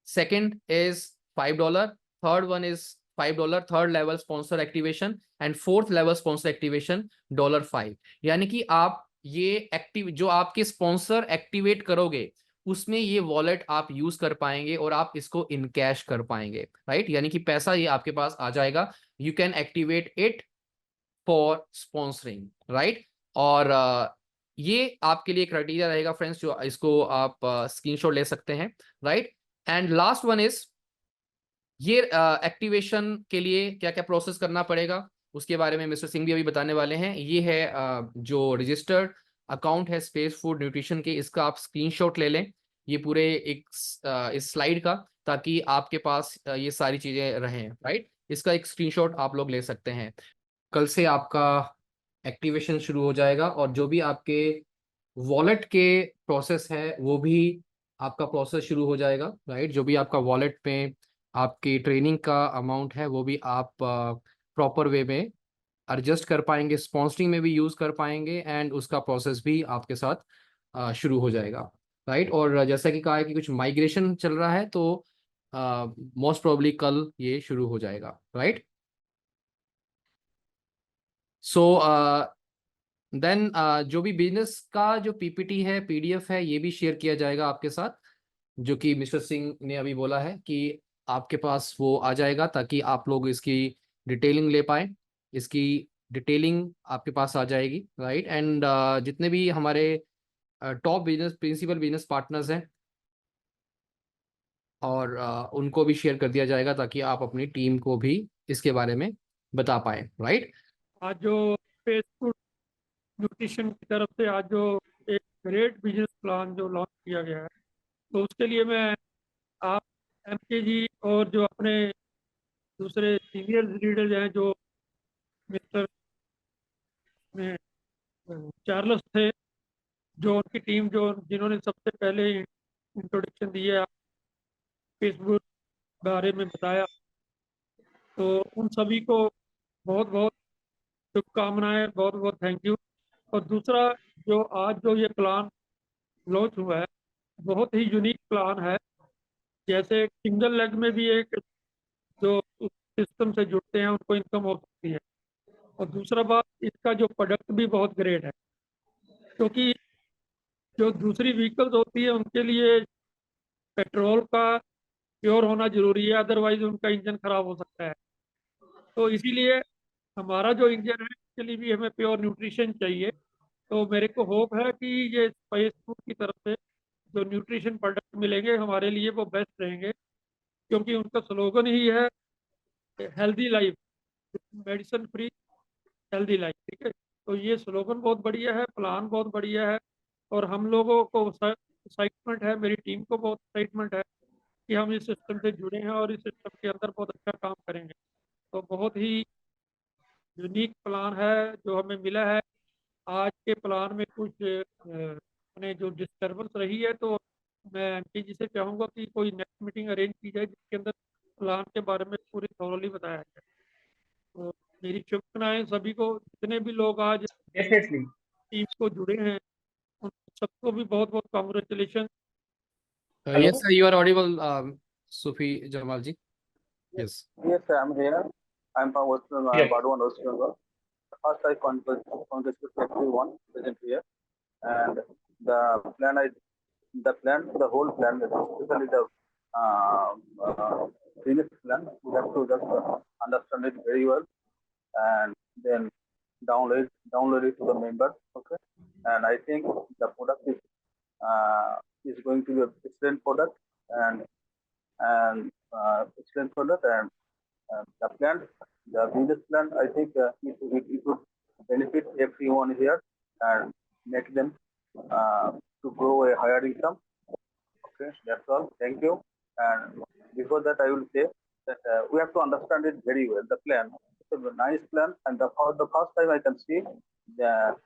second is $5, third one is $5, third level sponsor activation and fourth level sponsor activation $5। यानी कि आप ये जो आपके स्पॉन्सर एक्टिवेट करोगे उसमें ये वॉलेट आप यूज कर पाएंगे और आप इसको इनकैश कर पाएंगे, राइट। यानी कि पैसा ये आपके पास आ जाएगा, you can activate it for sponsoring, right. और ये आपके लिए क्राइटेरिया रहेगा फ्रेंड्स, जो इसको आप स्क्रीनशॉट ले सकते हैं, right. And last one is ये एक्टिवेशन के लिए क्या क्या प्रोसेस करना पड़ेगा उसके बारे में मिस्टर सिंह भी अभी बताने वाले हैं। ये है जो रजिस्टर्ड अकाउंट है स्पेस फूड न्यूट्रिशन के, इसका आप स्क्रीनशॉट ले लें ये पूरे इस स्लाइड का, ताकि आपके पास ये सारी चीजें रहें, राइट। इसका एक स्क्रीनशॉट आप लोग ले सकते हैं। कल से आपका एक्टिवेशन शुरू हो जाएगा और जो भी आपके वॉलेट के प्रोसेस है वो भी आपका प्रोसेस शुरू हो जाएगा, राइट। जो भी आपका वॉलेट में आपकी ट्रेनिंग का अमाउंट है वो भी आप प्रॉपर वे में एडजस्ट कर पाएंगे, स्पॉन्सरिंग में भी यूज कर पाएंगे, एंड उसका प्रोसेस भी आपके साथ शुरू हो जाएगा, राइट। और जैसा कि कहा है कि कुछ माइग्रेशन चल रहा है तो मोस्ट प्रोबेबली कल ये शुरू हो जाएगा, राइट। सो देन जो भी बिजनेस का जो PPT है PDF है ये भी शेयर किया जाएगा आपके साथ, जो कि मिस्टर सिंह ने अभी बोला है कि आपके पास वो आ जाएगा ताकि आप लोग इसकी डिटेलिंग ले पाए। इसकी डिटेलिंग आपके पास आ जाएगी, राइट। एंड जितने भी हमारे top business principal business partners हैं और उनको भी शेयर कर दिया जाएगा ताकि आप अपनी टीम को भी इसके बारे में बता पाए, राइट। आज जो स्पेस फूड न्यूट्रिशन की तरफ से आज जो एक ग्रेट बिजनेस प्लान जो लॉन्च किया गया है, तो उसके लिए मैं आप MK जी और जो अपने दूसरे सीनियर लीडर हैं जो मिस्टर चार्ल्स थे, जो उनकी टीम जो जिन्होंने सबसे पहले इंट्रोडक्शन दिया, फेसबुक बारे में बताया, तो उन सभी को बहुत बहुत शुभकामनाएं, बहुत बहुत थैंक यू। और दूसरा जो आज जो ये प्लान लॉन्च हुआ है, बहुत ही यूनिक प्लान है। जैसे सिंगल लेग में भी एक जो सिस्टम से जुड़ते हैं उनको इनकम हो सकती है, और दूसरा बात इसका जो प्रोडक्ट भी बहुत ग्रेट है, क्योंकि जो दूसरी व्हीकल्स होती है उनके लिए पेट्रोल का प्योर होना जरूरी है, अदरवाइज उनका इंजन खराब हो सकता है। तो इसीलिए हमारा जो इंजन है इसके लिए भी हमें प्योर न्यूट्रिशन चाहिए। तो मेरे को होप है कि ये स्पाइस फूड की तरफ से जो न्यूट्रिशन प्रोडक्ट मिलेंगे हमारे लिए वो बेस्ट रहेंगे, क्योंकि उनका स्लोगन ही है healthy life, medicine free healthy life. ठीक है, तो ये स्लोगन बहुत बढ़िया है, प्लान बहुत बढ़िया है, और हम लोगों को एक्साइटमेंट है, मेरी टीम को बहुत एक्साइटमेंट है कि हम इस सिस्टम से जुड़े हैं और इस सिस्टम के अंदर बहुत अच्छा काम करेंगे। तो बहुत ही यूनिक प्लान है जो हमें मिला है। आज के प्लान में कुछ अपने जो डिस्टर्बेंस रही है, तो मैं एमपी जी से चाहूँगा कि कोई नेक्स्ट मीटिंग अरेंज की जाए जिसके अंदर प्लान के बारे में पूरी थॉरली बताया जाए। तो मेरी शुभकामनाएं सभी को, जितने भी लोग आज Definitely. टीम को जुड़े हैं उन सबको भी बहुत बहुत congratulation. Yes, sir, you are audible, Sufi Jamal ji. Yes. Yes, sir, I'm here. I'm from West Bengal, Yeah. Bardwan, West Bengal. First, I congratulate everyone present here. And the plan, the whole plan, especially the business plan, we have to just understand it very well, and then download it to the members. Okay, and I think the product is going to be an excellent product, and excellent product, and the plan, the business plan, I think it would benefit everyone here and make them to grow a higher income. Okay, that's all. Thank you. And before that, I will say that we have to understand it very well. The plan, it's a nice plan, and for the first time I can see the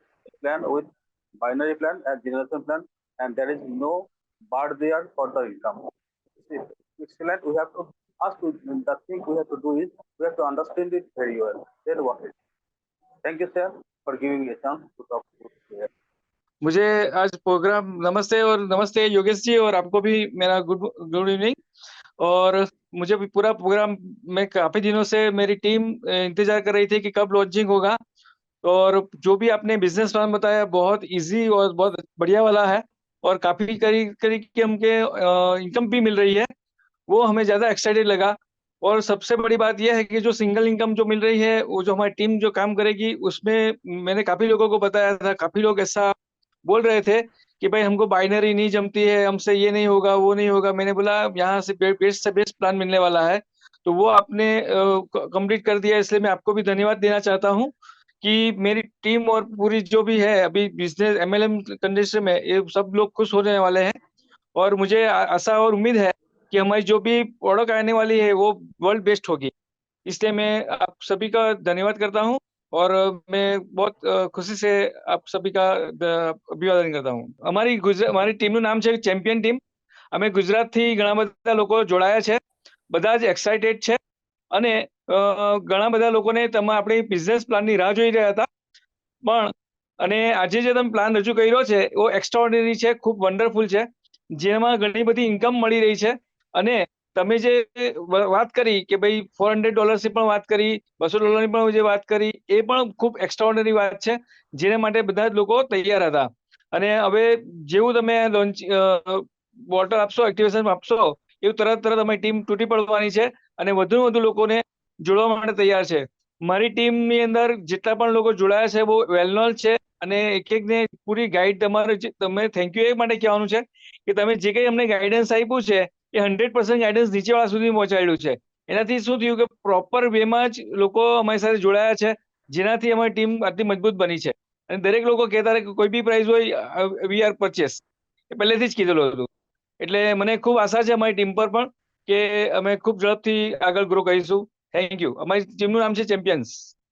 plan with binary plan and generation plan, and there is no bar there for the income. It's excellent. We have to the thing we have to do is we have to understand it very well. Then what it. Thank you, sir, for giving me a chance to talk to you here. मुझे आज प्रोग्राम नमस्ते योगेश जी, और आपको भी मेरा गुड इवनिंग। और मुझे भी पूरा प्रोग्राम में काफी दिनों से मेरी टीम इंतजार कर रही थी कि कब लॉन्चिंग होगा, और जो भी आपने बिजनेस प्लान बताया बहुत इजी और बहुत बढ़िया वाला है, और काफी करीब की हमके इनकम भी मिल रही है, वो हमें ज्यादा एक्साइटेड लगा। और सबसे बड़ी बात यह है कि जो सिंगल इनकम जो मिल रही है, वो जो हमारी टीम जो काम करेगी उसमें मैंने काफी लोगों को बताया था, काफी लोग ऐसा बोल रहे थे कि भाई हमको बाइनरी नहीं जमती है, हमसे ये नहीं होगा वो नहीं होगा। मैंने बोला यहाँ से बेस्ट प्लान मिलने वाला है, तो वो आपने कंप्लीट कर दिया, इसलिए मैं आपको भी धन्यवाद देना चाहता हूँ कि मेरी टीम और पूरी जो भी है अभी बिजनेस MLM कंडीशन में, ये सब लोग खुश होने वाले हैं। और मुझे आशा और उम्मीद है कि हमारी जो भी प्रोडक्ट आने वाली है वो वर्ल्ड बेस्ट होगी। इसलिए मैं आप सभी का धन्यवाद करता हूँ, और मैं बहुत खुशी से आप सभी का અભિવાદન करता हूँ। हमारी ટીમનું નામ છે ચેમ્પિયન ટીમ। અમે ગુજરાતથી ઘણા બધા લોકો જોડાયા છે, બધા જ એક્સાઇટેડ છે, અને ઘણા બધા લોકોને આપણી બિઝનેસ પ્લાનની રાહ જોઈ રહ્યા હતા, પણ અને આજે જે તમે પ્લાન રજૂ કર્યો છે એ એક્સ્ટ્રાઓર્ડિનરી છે, ખૂબ વન્ડરફુલ છે, જેમાં ઘણી બધી ઇન્કમ મળી રહી છે। અને તમે જે વાત કરી કે ભાઈ $400 ની પણ વાત કરી, $200 ની પણ જે વાત કરી, એ પણ ખૂબ એક્સ્ટ્રાઓર્ડિનરી વાત છે, જેના માટે બધા જ લોકો તૈયાર હતા। અને હવે જેવું તમે લોન્ચ વોટર આપશો, એક્ટિવેશન આપશો, એવું તરત અમારી ટીમ તૂટી પડવાની છે અને વધુ લોકોને જોડવા માટે તૈયાર છે। મારી ટીમની અંદર જેટલા પણ લોકો જોડાયા છે બહુ વેલ નોન છે, અને એકને પૂરી ગાઈડ તમે થેન્ક યુ એ માટે કહેવાનું છે કે તમે જે કંઈ અમને ગાઈડન્સ આપ્યું છે એ 100% ગાઈડન્સ નીચેવાળા સુધી પહોંચાડ્યું છે। એનાથી શું થયું કે પ્રોપર વેમાં જ લોકો અમારી સાથે જોડાયા છે, જેનાથી અમારી ટીમ આટલી મજબૂત બની છે। અને દરેક લોકો કહેતા રહે કે કોઈ બી પ્રાઇઝ હોય વી આર પરચેસ, એ પહેલેથી જ કીધેલું હતું। એટલે મને ખૂબ આશા છે અમારી ટીમ પર પણ કે અમે ખૂબ ઝડપથી આગળ ગ્રો કરીશું। थँक्यू. અમારી ટીમનું નામ છે ચેમ્પિયન્સ.